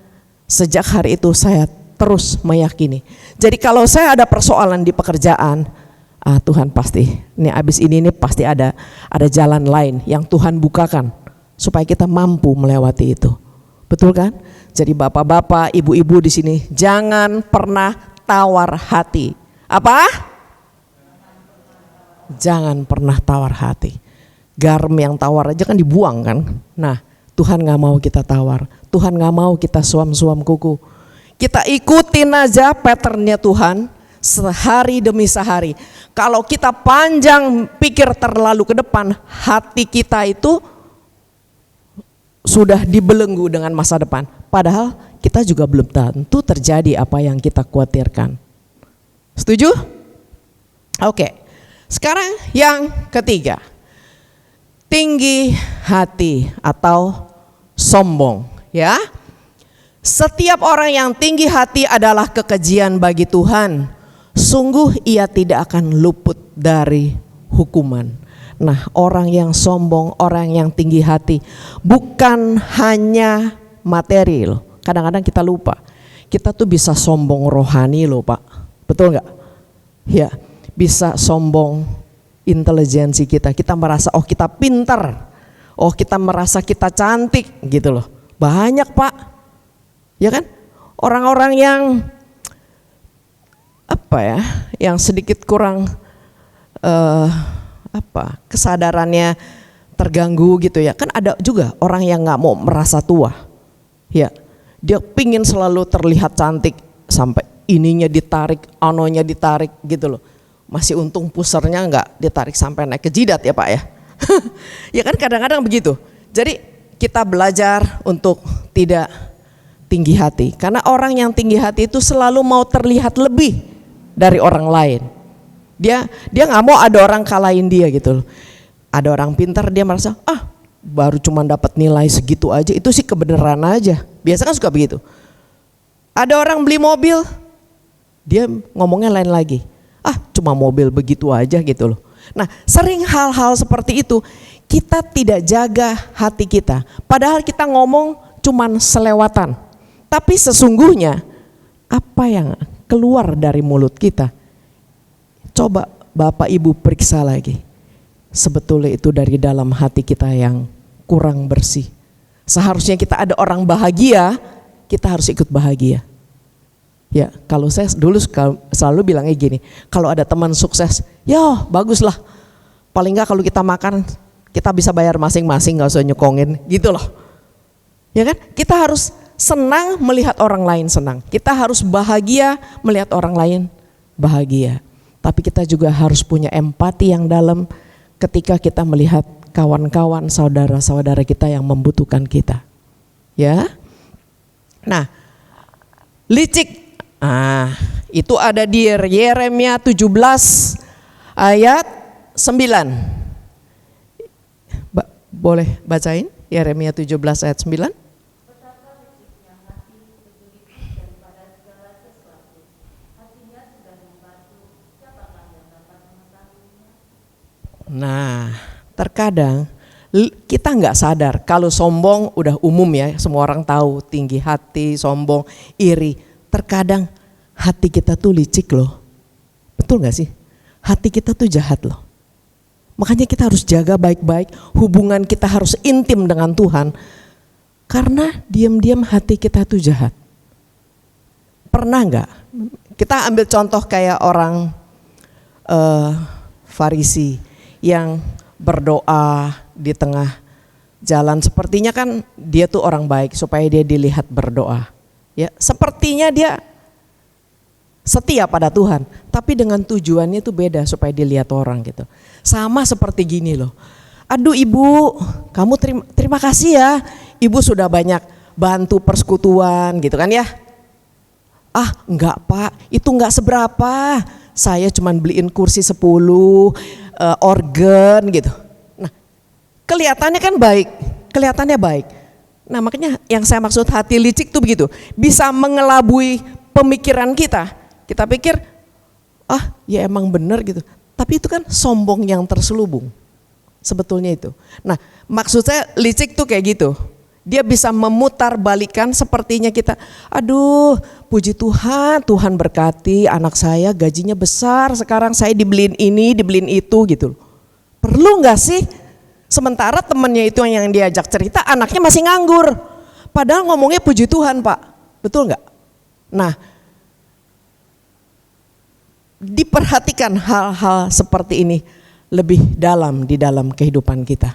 sejak hari itu saya terus meyakini. Jadi kalau saya ada persoalan di pekerjaan, Tuhan pasti, ini abis ini pasti ada jalan lain yang Tuhan bukakan supaya kita mampu melewati itu. Betul kan? Jadi bapak-bapak, ibu-ibu di sini jangan pernah tawar hati. Apa? Jangan pernah tawar hati. Garam yang tawar aja kan dibuang kan. Nah, Tuhan gak mau kita tawar. Tuhan gak mau kita suam-suam kuku. Kita ikutin aja patternnya Tuhan sehari demi sehari. Kalau kita panjang pikir terlalu ke depan, hati kita itu sudah dibelenggu dengan masa depan. Padahal kita juga belum tentu terjadi apa yang kita khawatirkan. Setuju? Oke. Sekarang yang ketiga. Tinggi hati atau sombong, ya. Setiap orang yang tinggi hati adalah kekejian bagi Tuhan. Sungguh ia tidak akan luput dari hukuman. Nah, orang yang sombong, orang yang tinggi hati bukan hanya materi loh. Kadang-kadang kita lupa. Kita tuh bisa sombong rohani loh Pak. Betul nggak? Ya, bisa sombong intelijensi kita. Kita merasa oh kita pintar. Oh kita merasa kita cantik gitu loh. Banyak Pak. Ya kan? Orang-orang yang yang sedikit kurang kesadarannya terganggu gitu ya. Kan ada juga orang yang nggak mau merasa tua, ya dia pingin selalu terlihat cantik sampai ininya ditarik, anonya ditarik gitu loh. Masih untung pusernya nggak ditarik sampai naik ke jidat ya Pak ya. Ya kan kadang-kadang begitu. Jadi kita belajar untuk tidak tinggi hati, karena orang yang tinggi hati itu selalu mau terlihat lebih dari orang lain. Dia nggak mau ada orang kalahin dia gitu loh. Ada orang pintar dia merasa baru cuma dapat nilai segitu aja, itu sih kebenaran aja. Biasa kan suka begitu. Ada orang beli mobil, dia ngomongnya lain lagi. Cuma mobil begitu aja gitu loh. Nah, sering hal-hal seperti itu kita tidak jaga hati kita. Padahal kita ngomong cuman selewatan. Tapi sesungguhnya apa yang keluar dari mulut kita, coba Bapak Ibu periksa lagi. Sebetulnya itu dari dalam hati kita yang kurang bersih. Seharusnya kita ada orang bahagia, kita harus ikut bahagia. Ya, kalau saya dulu selalu bilangnya gini, kalau ada teman sukses, ya baguslah. Paling nggak kalau kita makan, kita bisa bayar masing-masing, nggak usah nyukongin, gitu loh. Ya kan? Kita harus senang melihat orang lain senang. Kita harus bahagia melihat orang lain bahagia. Tapi kita juga harus punya empati yang dalam ketika kita melihat kawan-kawan, saudara-saudara kita yang membutuhkan kita. Ya. Nah, licik. Itu ada di Yeremia 17 ayat 9. Boleh bacain Yeremia 17 ayat 9? Nah, terkadang kita nggak sadar kalau sombong udah umum ya, semua orang tahu, tinggi hati, sombong, iri. Terkadang hati kita tuh licik loh, betul nggak sih? Hati kita tuh jahat loh. Makanya kita harus jaga baik-baik, hubungan kita harus intim dengan Tuhan. Karena diam-diam hati kita tuh jahat. Pernah nggak? Kita ambil contoh kayak orang Farisi yang berdoa di tengah jalan. Sepertinya kan dia tuh orang baik supaya dia dilihat berdoa. Ya, sepertinya dia setia pada Tuhan, tapi dengan tujuannya itu beda supaya dilihat orang gitu. Sama seperti gini loh. Aduh ibu, kamu terima kasih ya. Ibu sudah banyak bantu persekutuan gitu kan ya. Enggak pak, itu enggak seberapa. Saya cuman beliin kursi 10, organ gitu. Nah, kelihatannya kan baik, kelihatannya baik. Nah makanya yang saya maksud hati licik tuh begitu, bisa mengelabui pemikiran kita. Kita pikir, ya emang benar gitu. Tapi itu kan sombong yang terselubung, sebetulnya itu. Nah maksud saya licik tuh kayak gitu. Dia bisa memutar balikan sepertinya kita, aduh puji Tuhan, Tuhan berkati anak saya gajinya besar, sekarang saya dibeliin ini, dibeliin itu gitu. Perlu gak sih? Sementara temennya itu yang diajak cerita anaknya masih nganggur. Padahal ngomongnya puji Tuhan pak, betul gak? Nah, diperhatikan hal-hal seperti ini lebih dalam di dalam kehidupan kita.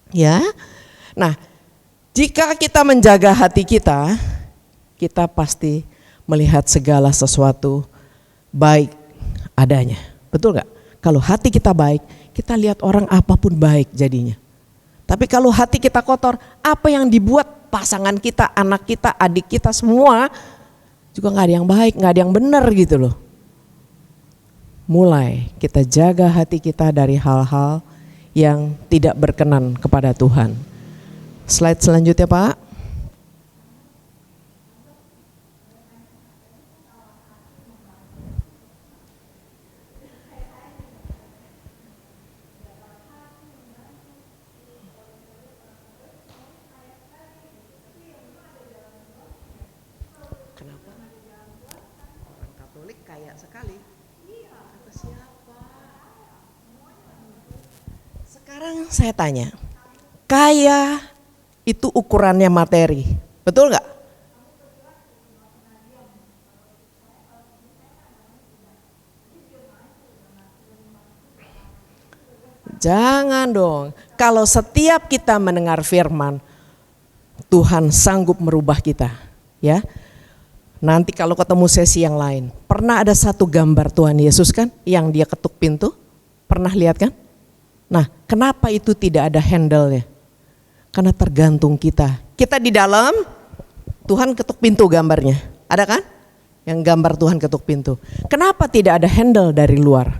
Ya, nah jika kita menjaga hati kita, kita pasti melihat segala sesuatu baik adanya. Betul gak? Kalau hati kita baik, kita lihat orang apapun baik jadinya. Tapi kalau hati kita kotor, apa yang dibuat pasangan kita, anak kita, adik kita semua juga gak ada yang baik, gak ada yang benar gitu loh. Mulai kita jaga hati kita dari hal-hal yang tidak berkenan kepada Tuhan. Slide selanjutnya Pak. Kenapa? Orang Katolik kaya sekali. Kata siapa? Sekarang saya tanya, kaya itu ukurannya materi, betul nggak? Jangan dong. Kalau setiap kita mendengar firman, Tuhan sanggup merubah kita, ya. Nanti kalau ketemu sesi yang lain, pernah ada satu gambar Tuhan Yesus kan, yang dia ketuk pintu, pernah lihat kan? Nah, kenapa itu tidak ada handle-nya? Karena tergantung kita. Kita di dalam, Tuhan ketuk pintu gambarnya, ada kan? Yang gambar Tuhan ketuk pintu. Kenapa tidak ada handle dari luar?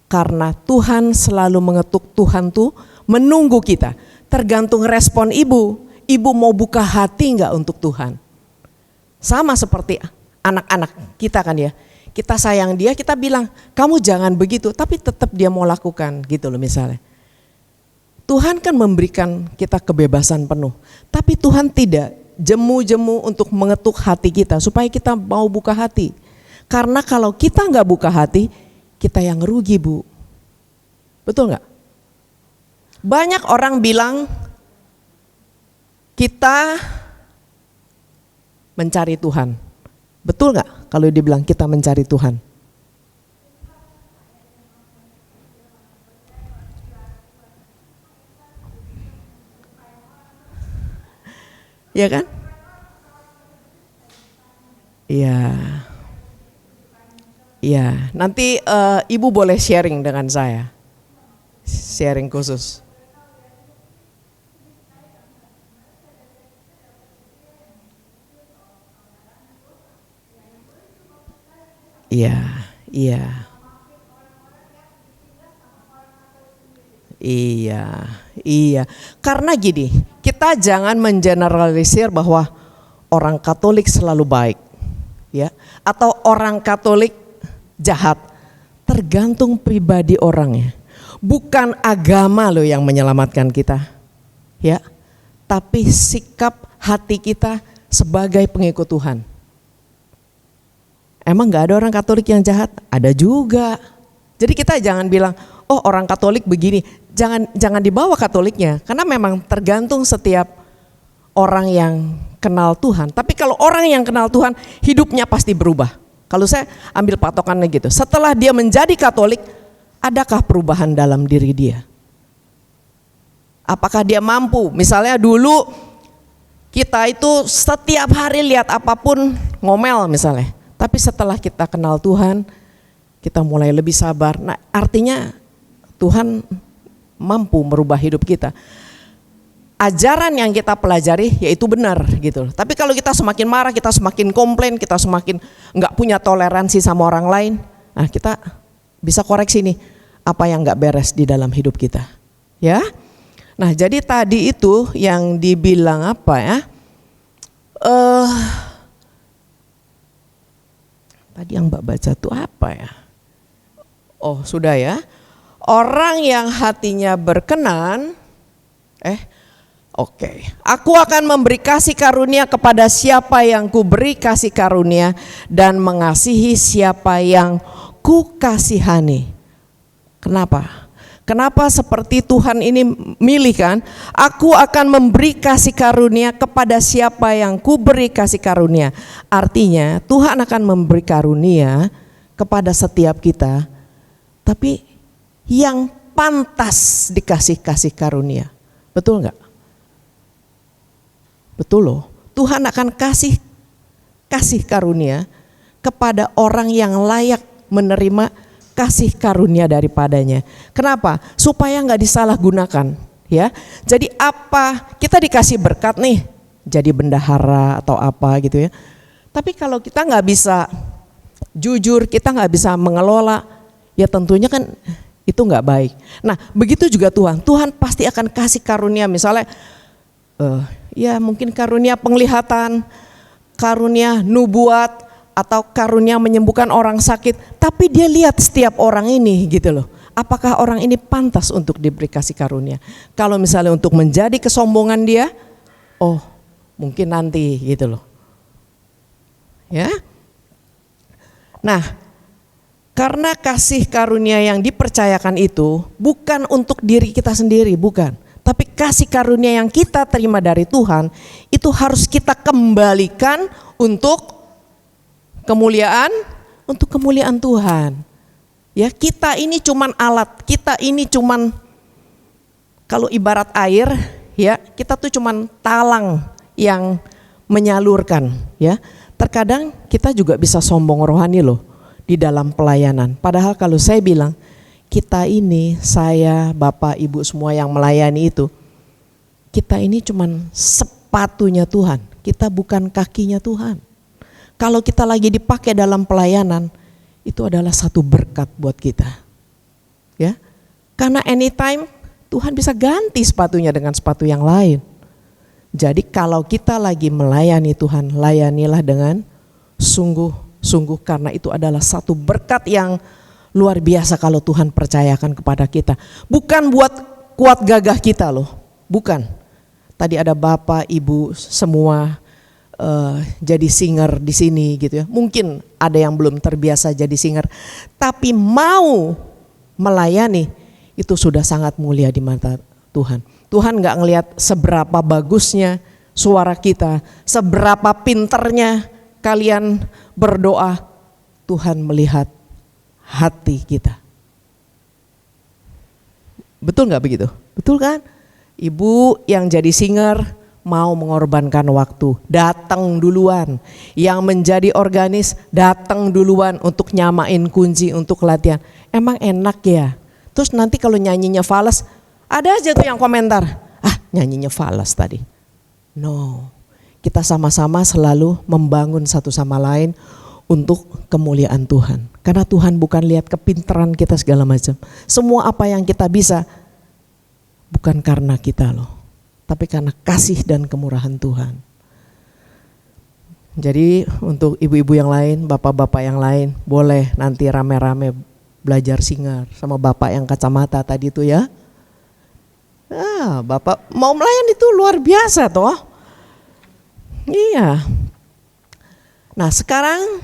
Karena Tuhan selalu mengetuk, Tuhan tuh menunggu kita. Tergantung respon ibu. Ibu mau buka hati enggak untuk Tuhan? Sama seperti anak-anak kita kan ya. Kita sayang dia, kita bilang, kamu jangan begitu. Tapi tetap dia mau lakukan gitu loh misalnya. Tuhan kan memberikan kita kebebasan penuh. Tapi Tuhan tidak jemu-jemu untuk mengetuk hati kita. Supaya kita mau buka hati. Karena kalau kita enggak buka hati, kita yang rugi bu. Betul enggak? Banyak orang bilang, kita mencari Tuhan. Betul nggak kalau dibilang kita mencari Tuhan? Iya kan? Iya. Iya, nanti Ibu boleh sharing dengan saya. Sharing khusus. Iya, iya. Iya, iya. Karena gini, kita jangan mengeneralisir bahwa orang Katolik selalu baik, ya, atau orang Katolik jahat. Tergantung pribadi orangnya. Bukan agama loh yang menyelamatkan kita, ya, tapi sikap hati kita sebagai pengikut Tuhan. Emang nggak ada orang Katolik yang jahat? Ada juga. Jadi kita jangan bilang, oh orang Katolik begini. Jangan dibawa Katoliknya, karena memang tergantung setiap orang yang kenal Tuhan. Tapi kalau orang yang kenal Tuhan, hidupnya pasti berubah. Kalau saya ambil patokannya gitu, setelah dia menjadi Katolik, adakah perubahan dalam diri dia? Apakah dia mampu? Misalnya dulu kita itu setiap hari lihat apapun ngomel misalnya. Tapi setelah kita kenal Tuhan, kita mulai lebih sabar. Nah, artinya Tuhan mampu merubah hidup kita. Ajaran yang kita pelajari yaitu benar gitu. Tapi kalau kita semakin marah, kita semakin komplain, kita semakin nggak punya toleransi sama orang lain, nah kita bisa koreksi nih apa yang nggak beres di dalam hidup kita, ya. Nah, jadi tadi itu yang dibilang apa ya? Tadi yang Mbak baca tuh apa ya? Oh, sudah ya. Orang yang hatinya berkenan, oke. Aku akan memberi kasih karunia kepada siapa yang kuberi kasih karunia dan mengasihi siapa yang ku kasihani. Kenapa? Kenapa seperti Tuhan ini milih kan? Aku akan memberi kasih karunia kepada siapa yang kuberi kasih karunia. Artinya Tuhan akan memberi karunia kepada setiap kita, tapi yang pantas dikasih kasih karunia. Betul nggak? Betul loh. Tuhan akan kasih karunia kepada orang yang layak menerima kasih karunia daripadanya. Kenapa? Supaya nggak disalahgunakan, ya. Jadi apa kita dikasih berkat nih, jadi bendahara atau apa gitu ya. Tapi kalau kita nggak bisa jujur, kita nggak bisa mengelola, ya tentunya kan itu nggak baik. Nah, begitu juga Tuhan pasti akan kasih karunia, misalnya ya mungkin karunia penglihatan, karunia nubuat, atau karunia menyembuhkan orang sakit. Tapi dia lihat setiap orang ini gitu loh, apakah orang ini pantas untuk diberi kasih karunia. Kalau misalnya untuk menjadi kesombongan dia, oh mungkin nanti gitu loh, ya. Nah, karena kasih karunia yang dipercayakan itu bukan untuk diri kita sendiri, bukan. Tapi kasih karunia yang kita terima dari Tuhan itu harus kita kembalikan untuk kemuliaan Tuhan. Ya, kita ini cuman alat, kita ini cuman kalau ibarat air, ya, kita tuh cuman talang yang menyalurkan, ya. Terkadang kita juga bisa sombong rohani loh di dalam pelayanan. Padahal kalau saya bilang, kita ini, saya, Bapak, Ibu semua yang melayani itu, kita ini cuman sepatunya Tuhan, kita bukan kakinya Tuhan. Kalau kita lagi dipakai dalam pelayanan, itu adalah satu berkat buat kita, ya. Karena anytime Tuhan bisa ganti sepatunya dengan sepatu yang lain. Jadi kalau kita lagi melayani Tuhan, layanilah dengan sungguh-sungguh, karena itu adalah satu berkat yang luar biasa kalau Tuhan percayakan kepada kita. Bukan buat kuat gagah kita loh, bukan. Tadi ada Bapak, Ibu semua jadi singer di sini gitu ya. Mungkin ada yang belum terbiasa jadi singer, tapi mau melayani itu sudah sangat mulia di mata Tuhan. Tuhan gak ngelihat seberapa bagusnya suara kita, seberapa pinternya kalian berdoa, Tuhan melihat hati kita. Betul nggak begitu? Betul kan? Ibu yang jadi singer mau mengorbankan waktu, datang duluan. Yang menjadi organis datang duluan untuk nyamain kunci untuk latihan. Emang enak ya? Terus nanti kalau nyanyinya fales, ada aja tuh yang komentar, nyanyinya fales tadi. No, kita sama-sama selalu membangun satu sama lain untuk kemuliaan Tuhan. Karena Tuhan bukan lihat kepintaran kita segala macam. Semua apa yang kita bisa bukan karena kita loh, tapi karena kasih dan kemurahan Tuhan. Jadi untuk ibu-ibu yang lain, bapak-bapak yang lain, boleh nanti rame-rame belajar singer sama bapak yang kacamata tadi itu ya. Bapak mau melayan itu luar biasa toh. Iya. Nah sekarang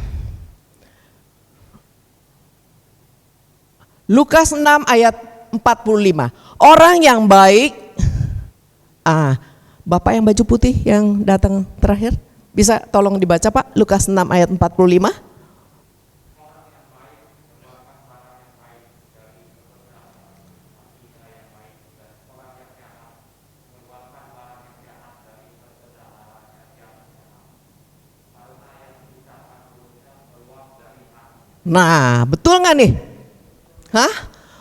Lukas 6 ayat 45. Orang yang baik, Bapak yang baju putih yang datang terakhir, bisa tolong dibaca Pak, Lukas 6 ayat 45. Nah, betul nggak nih?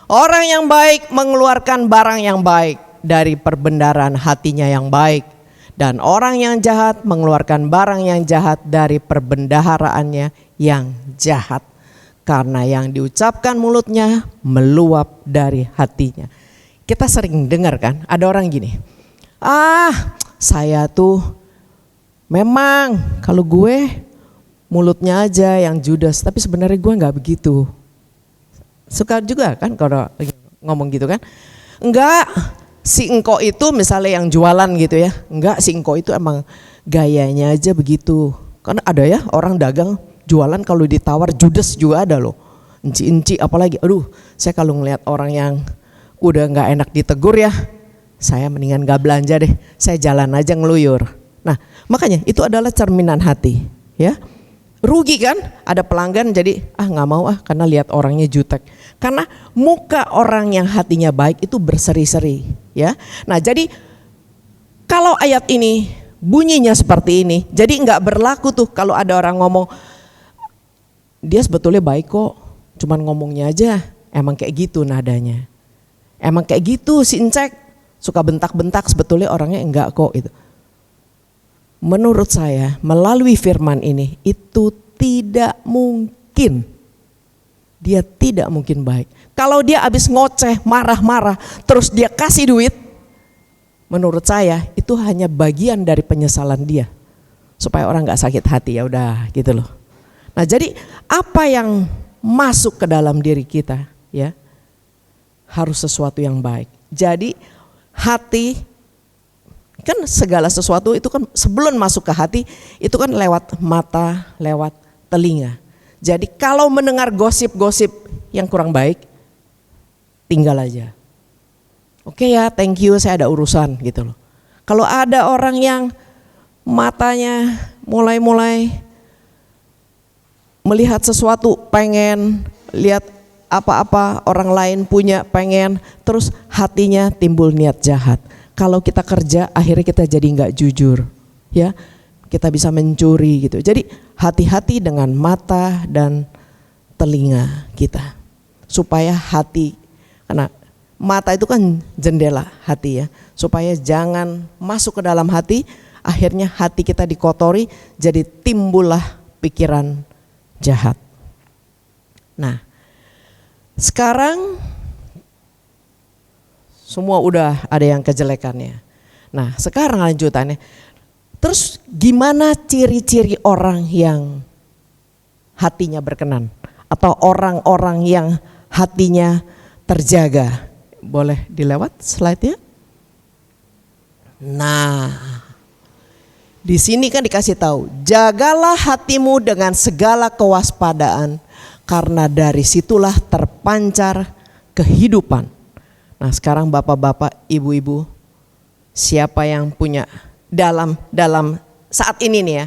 Orang yang baik mengeluarkan barang yang baik dari perbendaharaan hatinya yang baik, dan orang yang jahat mengeluarkan barang yang jahat dari perbendaharaannya yang jahat. Karena yang diucapkan mulutnya meluap dari hatinya. Kita sering dengar kan, ada orang gini, saya tuh memang kalau gue mulutnya aja yang judes, tapi sebenarnya gue nggak begitu. Suka juga kan kalau ngomong gitu kan. Enggak, si engkau itu misalnya yang jualan gitu ya. Enggak, si engkau itu emang gayanya aja begitu. Karena ada ya orang dagang jualan kalau ditawar judes juga ada loh. Enci-enci apalagi. Aduh, saya kalau ngelihat orang yang udah nggak enak ditegur ya, saya mendingan nggak belanja deh. Saya jalan aja ngeluyur. Nah, makanya itu adalah cerminan hati, ya. Rugi kan, ada pelanggan jadi nggak mau karena lihat orangnya jutek. Karena muka orang yang hatinya baik itu berseri-seri, ya. Nah jadi kalau ayat ini bunyinya seperti ini, jadi nggak berlaku tuh kalau ada orang ngomong dia sebetulnya baik kok, cuman ngomongnya aja emang kayak gitu nadanya, emang kayak gitu si Encek suka bentak-bentak, sebetulnya orangnya enggak kok itu. Menurut saya melalui firman ini itu tidak mungkin. Dia tidak mungkin baik. Kalau dia habis ngoceh, marah-marah, terus dia kasih duit, menurut saya itu hanya bagian dari penyesalan dia. Supaya orang gak sakit hati, ya udah gitu loh. Nah jadi apa yang masuk ke dalam diri kita ya harus sesuatu yang baik. Jadi hati, kan segala sesuatu itu kan sebelum masuk ke hati itu kan lewat mata, lewat telinga. Jadi kalau mendengar gosip-gosip yang kurang baik, tinggal aja. Oke ya, thank you, saya ada urusan gitu loh. Kalau ada orang yang matanya mulai melihat sesuatu, pengen lihat apa-apa orang lain punya, pengen, terus hatinya timbul niat jahat. Kalau kita kerja akhirnya kita jadi nggak jujur, ya kita bisa mencuri gitu. Jadi hati-hati dengan mata dan telinga kita, supaya hati, karena mata itu kan jendela hati ya, supaya jangan masuk ke dalam hati, akhirnya hati kita dikotori, jadi timbullah pikiran jahat. Nah sekarang semua udah ada yang kejelekannya. Nah sekarang lanjutannya, terus gimana ciri-ciri orang yang hatinya berkenan atau orang-orang yang hatinya terjaga? Boleh dilewat slide-nya? Nah di sini kan dikasih tahu, jagalah hatimu dengan segala kewaspadaan karena dari situlah terpancar kehidupan. Nah sekarang bapak-bapak, ibu-ibu, siapa yang punya dalam saat ini nih ya,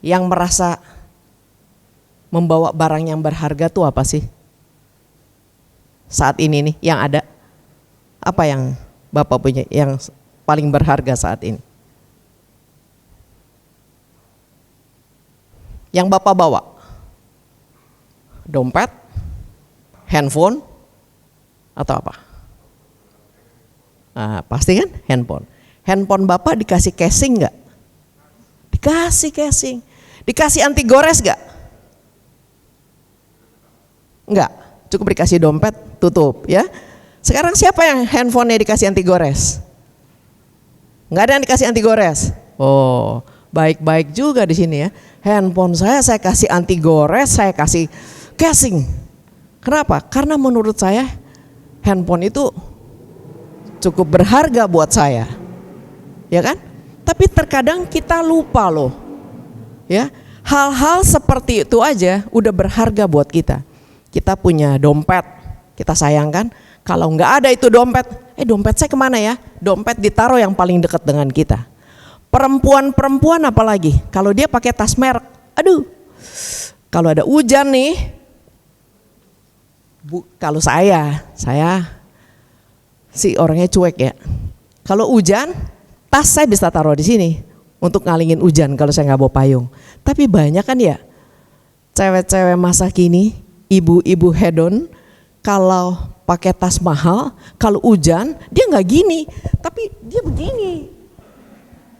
yang merasa membawa barang yang berharga tuh apa sih? Saat ini nih yang ada, apa yang Bapak punya yang paling berharga saat ini? Yang Bapak bawa? Dompet, handphone, atau apa? Nah, pasti kan handphone. Handphone Bapak dikasih casing nggak? Dikasih casing. Dikasih anti gores nggak? Enggak, cukup dikasih dompet, tutup ya. Sekarang siapa yang handphonenya dikasih anti gores? Enggak ada yang dikasih anti gores. Oh, baik-baik juga di sini ya. Handphone saya kasih anti gores, saya kasih casing. Kenapa? Karena menurut saya handphone itu cukup berharga buat saya. Ya kan? Tapi terkadang kita lupa loh. Ya, hal-hal seperti itu aja udah berharga buat kita. Kita punya dompet, kita sayangkan. Kalau nggak ada itu dompet, dompet saya kemana ya? Dompet ditaruh yang paling dekat dengan kita. Perempuan apalagi, kalau dia pakai tas merek, aduh, kalau ada hujan nih, kalau saya si orangnya cuek ya. Kalau hujan, tas saya bisa taruh di sini untuk ngalingin hujan kalau saya nggak bawa payung. Tapi banyak kan ya, cewek-cewek masa kini, ibu-ibu hedon, kalau pakai tas mahal, kalau hujan dia nggak gini, tapi dia begini,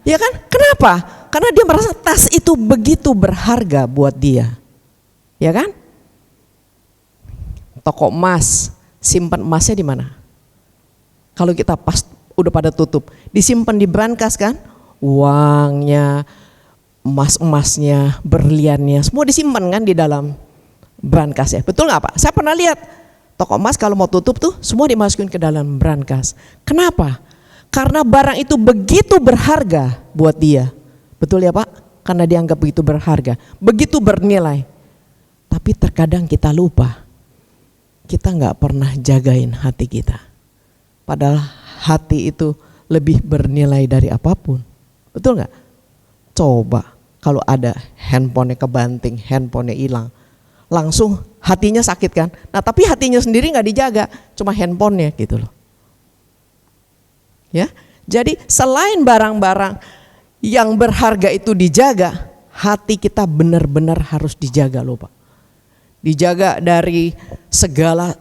ya kan? Kenapa? Karena dia merasa tas itu begitu berharga buat dia, ya kan? Toko emas, simpan emasnya di mana? Kalau kita pas udah pada tutup, disimpan di brankas kan? Uangnya, emas-emasnya, berliannya, semua disimpan kan di dalam brankas ya. Betul nggak Pak? Saya pernah lihat toko emas kalau mau tutup tuh semua dimasukin ke dalam brankas. Kenapa? Karena barang itu begitu berharga buat dia. Betul ya Pak? Karena dianggap begitu berharga, begitu bernilai. Tapi terkadang kita lupa, kita nggak pernah jagain hati kita. Padahal hati itu lebih bernilai dari apapun. Betul nggak? Coba kalau ada handphonenya kebanting, handphonenya hilang, langsung hatinya sakit kan? Nah tapi hatinya sendiri nggak dijaga, cuma handphonenya gitu loh. Ya, jadi selain barang-barang yang berharga itu dijaga, hati kita benar-benar harus dijaga loh Pak. Dijaga dari segala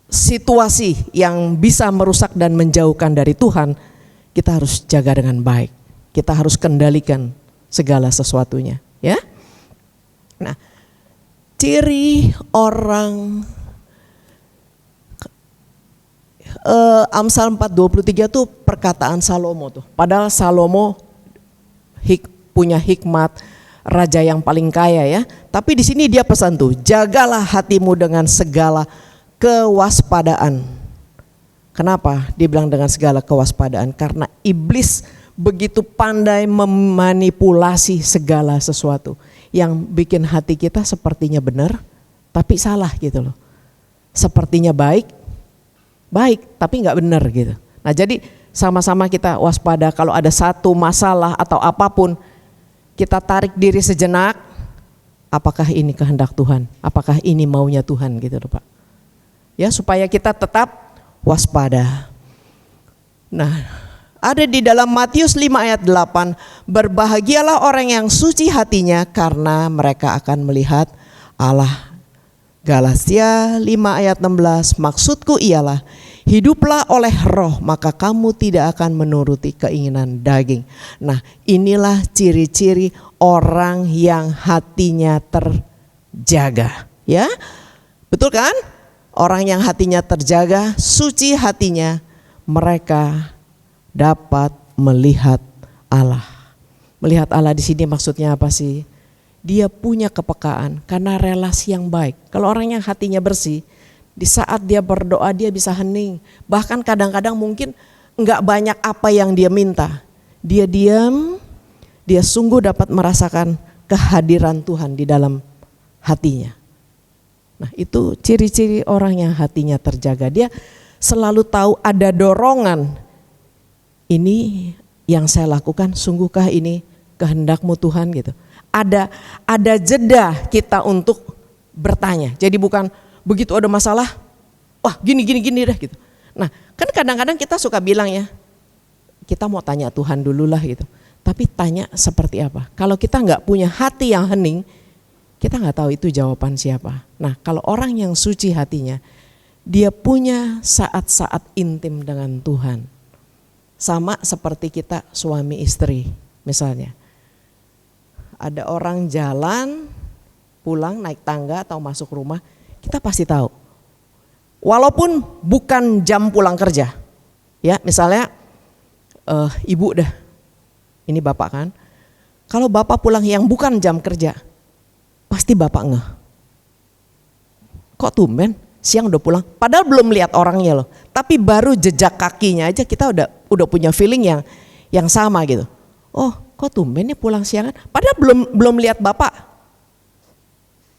situasi yang bisa merusak dan menjauhkan dari Tuhan. Kita harus jaga dengan baik. Kita harus kendalikan segala sesuatunya, ya. Nah, ciri orang Amsal 4:23 tuh perkataan Salomo tuh. Padahal Salomo punya hikmat, raja yang paling kaya ya. Tapi di sini dia pesan tuh, jagalah hatimu dengan segala kewaspadaan. Kenapa dia bilang dengan segala kewaspadaan? Karena iblis begitu pandai memanipulasi segala sesuatu yang bikin hati kita sepertinya benar tapi salah gitu loh. Sepertinya baik tapi nggak benar gitu. Nah jadi sama-sama kita waspada kalau ada satu masalah atau apapun, kita tarik diri sejenak, apakah ini kehendak Tuhan, apakah ini maunya Tuhan gitu loh Pak. Ya supaya kita tetap waspada. Nah ada di dalam Matius 5 ayat 8, berbahagialah orang yang suci hatinya karena mereka akan melihat Allah. Galatia 5 ayat 16, maksudku ialah hiduplah oleh roh maka kamu tidak akan menuruti keinginan daging. Nah inilah ciri-ciri orang yang hatinya terjaga, ya betul kan? Orang yang hatinya terjaga, suci hatinya, mereka dapat melihat Allah. Melihat Allah di sini maksudnya apa sih? Dia punya kepekaan karena relasi yang baik. Kalau orang yang hatinya bersih, di saat dia berdoa dia bisa hening. Bahkan kadang-kadang mungkin enggak banyak apa yang dia minta. Dia diam, dia sungguh dapat merasakan kehadiran Tuhan di dalam hatinya. Nah itu ciri-ciri orang yang hatinya terjaga. Dia selalu tahu ada dorongan. Ini yang saya lakukan, sungguhkah ini kehendakmu Tuhan gitu. Ada jeda kita untuk bertanya. Jadi bukan begitu ada masalah, wah gini deh gitu. Nah kan kadang-kadang kita suka bilang ya, kita mau tanya Tuhan dulu lah gitu. Tapi tanya seperti apa? Kalau kita nggak punya hati yang hening, kita nggak tahu itu jawaban siapa. Nah kalau orang yang suci hatinya, dia punya saat-saat intim dengan Tuhan. Sama seperti kita suami istri misalnya. Ada orang jalan, pulang naik tangga atau masuk rumah, kita pasti tahu. Walaupun bukan jam pulang kerja. Ya, misalnya ibu dah, ini bapak kan. Kalau bapak pulang yang bukan jam kerja, pasti bapak ngeh. Kok tumben siang udah pulang? Padahal belum lihat orangnya loh. Tapi baru jejak kakinya aja kita udah punya feeling yang sama gitu. Oh, kok tumben nih pulang siangan? Padahal belum lihat bapak,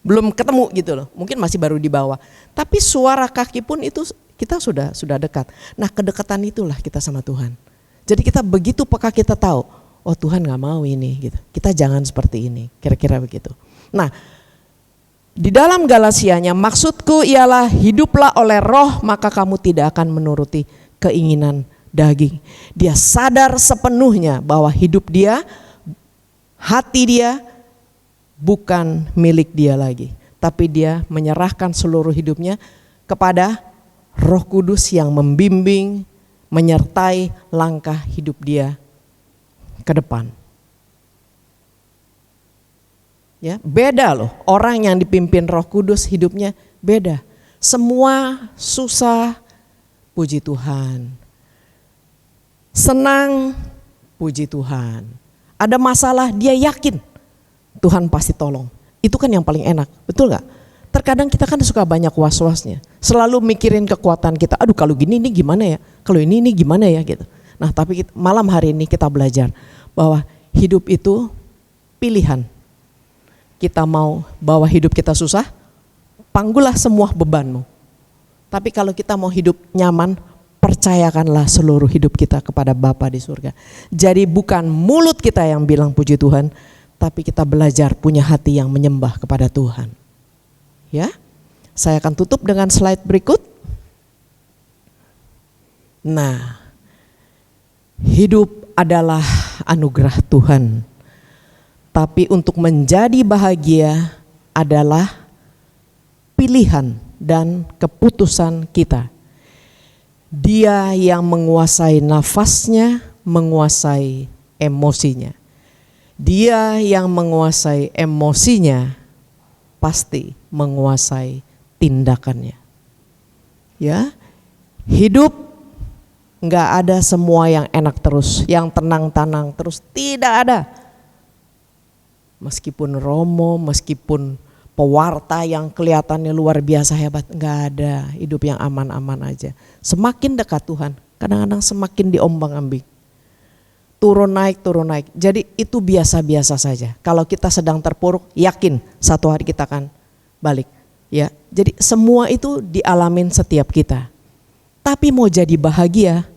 belum ketemu gitu loh. Mungkin masih baru di bawah. Tapi suara kaki pun itu kita sudah dekat. Nah kedekatan itulah kita sama Tuhan. Jadi kita begitu peka kita tahu, oh Tuhan nggak mau ini gitu. Kita jangan seperti ini, kira-kira begitu. Nah di dalam Galasianya maksudku ialah hiduplah oleh roh maka kamu tidak akan menuruti keinginan daging. Dia sadar sepenuhnya bahwa hidup dia, hati dia bukan milik dia lagi. Tapi dia menyerahkan seluruh hidupnya kepada Roh Kudus yang membimbing, menyertai langkah hidup dia ke depan. Ya, beda loh, orang yang dipimpin Roh Kudus hidupnya beda. Semua susah, puji Tuhan. Senang, puji Tuhan. Ada masalah, dia yakin Tuhan pasti tolong. Itu kan yang paling enak, betul gak? Terkadang kita kan suka banyak was-wasnya. Selalu mikirin kekuatan kita, aduh kalau gini ini gimana ya, kalau ini gimana ya gitu. Nah tapi malam hari ini kita belajar bahwa hidup itu pilihan. Kita mau bawa hidup kita susah, panggulah semua bebanmu. Tapi kalau kita mau hidup nyaman, percayakanlah seluruh hidup kita kepada Bapa di surga. Jadi bukan mulut kita yang bilang puji Tuhan, tapi kita belajar punya hati yang menyembah kepada Tuhan. Ya, saya akan tutup dengan slide berikut. Nah, hidup adalah anugerah Tuhan. Tapi untuk menjadi bahagia adalah pilihan dan keputusan kita. Dia yang menguasai nafasnya, menguasai emosinya. Dia yang menguasai emosinya pasti menguasai tindakannya. Ya, hidup nggak ada semua yang enak terus, yang tenang-tenang terus, tidak ada. Meskipun Romo, meskipun pewarta yang kelihatannya luar biasa hebat, nggak ada. Hidup yang aman-aman aja. Semakin dekat Tuhan, kadang-kadang semakin diombang-ambing. Turun naik. Jadi itu biasa-biasa saja. Kalau kita sedang terpuruk, yakin satu hari kita akan balik. Ya, jadi semua itu dialamin setiap kita. Tapi mau jadi bahagia,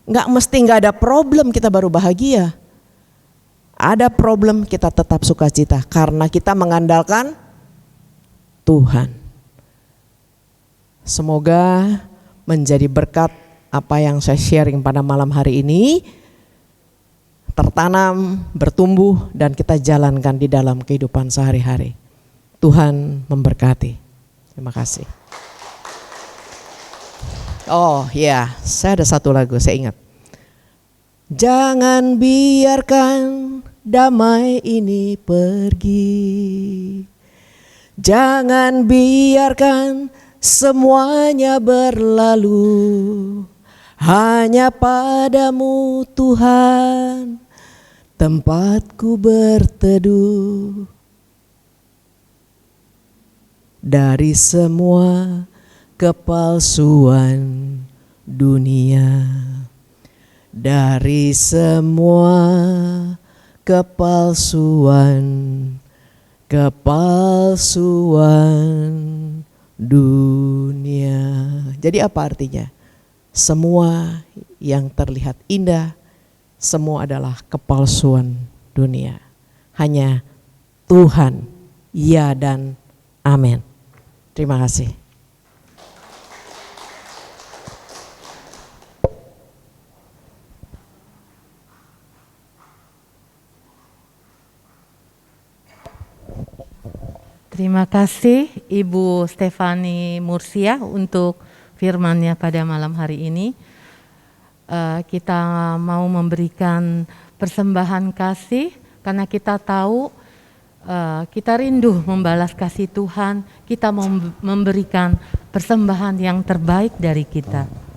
nggak mesti nggak ada problem kita baru bahagia. Ada problem kita tetap sukacita karena kita mengandalkan Tuhan. Semoga menjadi berkat apa yang saya sharing pada malam hari ini, tertanam, bertumbuh dan kita jalankan di dalam kehidupan sehari-hari. Tuhan memberkati. Terima kasih. Oh ya, saya ada satu lagu saya ingat. Jangan biarkan damai ini pergi. Jangan biarkan semuanya berlalu. Hanya padamu Tuhan tempatku berteduh. Dari semua kepalsuan dunia. Dari semua kepalsuan dunia. Jadi apa artinya? Semua yang terlihat indah, semua adalah kepalsuan dunia. Hanya Tuhan. Ya dan amin. Terima kasih. Terima kasih Ibu Stefani Mursia untuk firman-Nya pada malam hari ini. Kita mau memberikan persembahan kasih karena kita tahu kita rindu membalas kasih Tuhan, kita mau memberikan persembahan yang terbaik dari kita.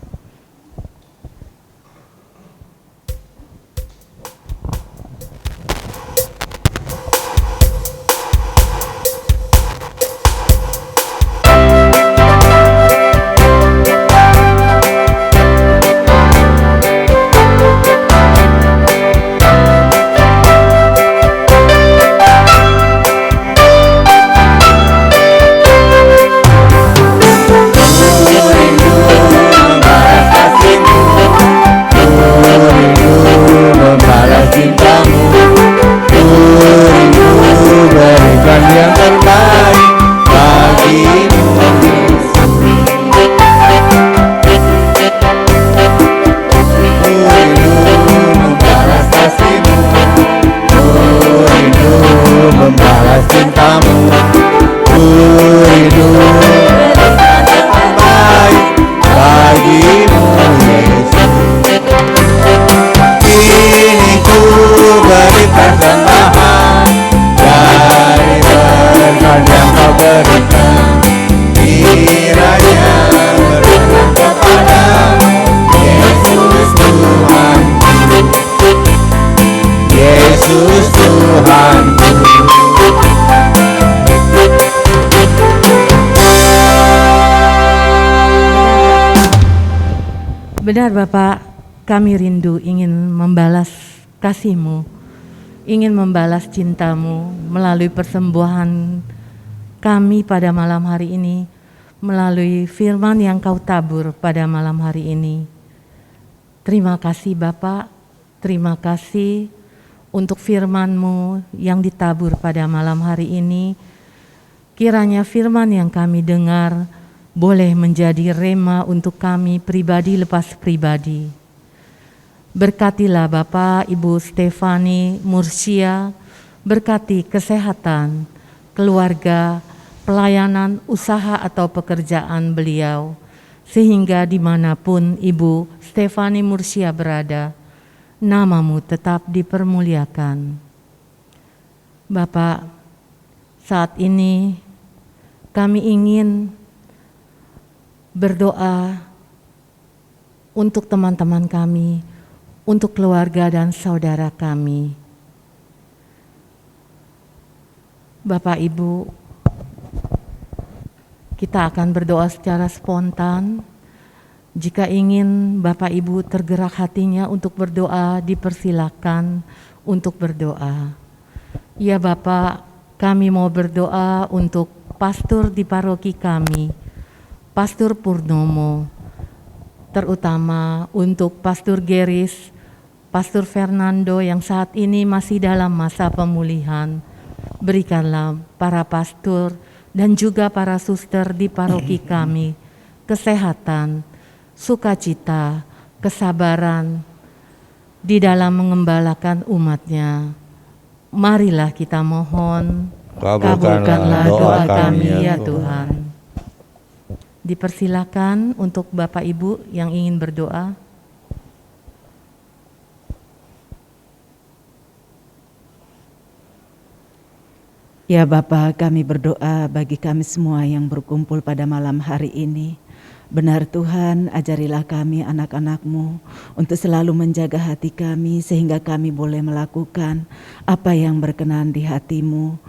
Benar Bapak, kami rindu ingin membalas kasih-Mu, ingin membalas cinta-Mu melalui persembahan kami pada malam hari ini, melalui firman yang Kau tabur pada malam hari ini. Terima kasih Bapak, terima kasih untuk firman-Mu yang ditabur pada malam hari ini. Kiranya firman yang kami dengar boleh menjadi rema untuk kami pribadi lepas pribadi. Berkatilah Bapak, Ibu Stefani Mursia, berkati kesehatan, keluarga, pelayanan, usaha atau pekerjaan beliau, sehingga dimanapun Ibu Stefani Mursia berada, nama-Mu tetap dipermuliakan. Bapak, saat ini kami ingin berdoa untuk teman-teman kami, untuk keluarga dan saudara kami. Bapak Ibu, kita akan berdoa secara spontan. Jika ingin Bapak Ibu tergerak hatinya untuk berdoa, dipersilakan untuk berdoa. Ya Bapak, kami mau berdoa untuk pastor di paroki kami, Pastor Purnomo, terutama untuk Pastor Geris, Pastor Fernando yang saat ini masih dalam masa pemulihan. Berikanlah para pastor dan juga para suster di paroki kami kesehatan, sukacita, kesabaran di dalam mengembalakan umatnya. Marilah kita mohon, kabulkanlah doa kami ya Tuhan. Dipersilakan untuk Bapak Ibu yang ingin berdoa. Ya Bapa, kami berdoa bagi kami semua yang berkumpul pada malam hari ini. Benar Tuhan, ajarilah kami anak-anak-Mu untuk selalu menjaga hati kami sehingga kami boleh melakukan apa yang berkenan di hati-Mu.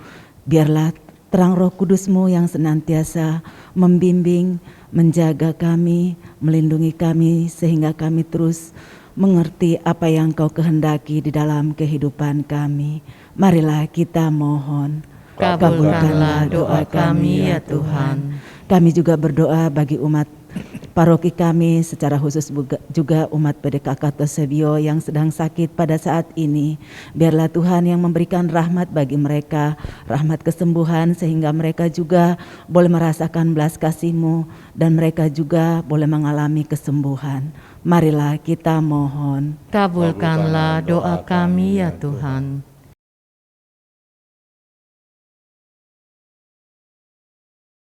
Biarlah terang Roh Kudus-Mu yang senantiasa membimbing, menjaga kami, melindungi kami sehingga kami terus mengerti apa yang Kau kehendaki di dalam kehidupan kami. Marilah kita mohon. Kabulkanlah doa kami ya Tuhan. Kami juga berdoa bagi umat paroki kami, secara khusus juga umat PDKK Tosebio yang sedang sakit pada saat ini. Biarlah Tuhan yang memberikan rahmat bagi mereka, rahmat kesembuhan, sehingga mereka juga boleh merasakan belas kasih-Mu dan mereka juga boleh mengalami kesembuhan. Marilah kita mohon. Kabulkanlah doa kami ya Tuhan.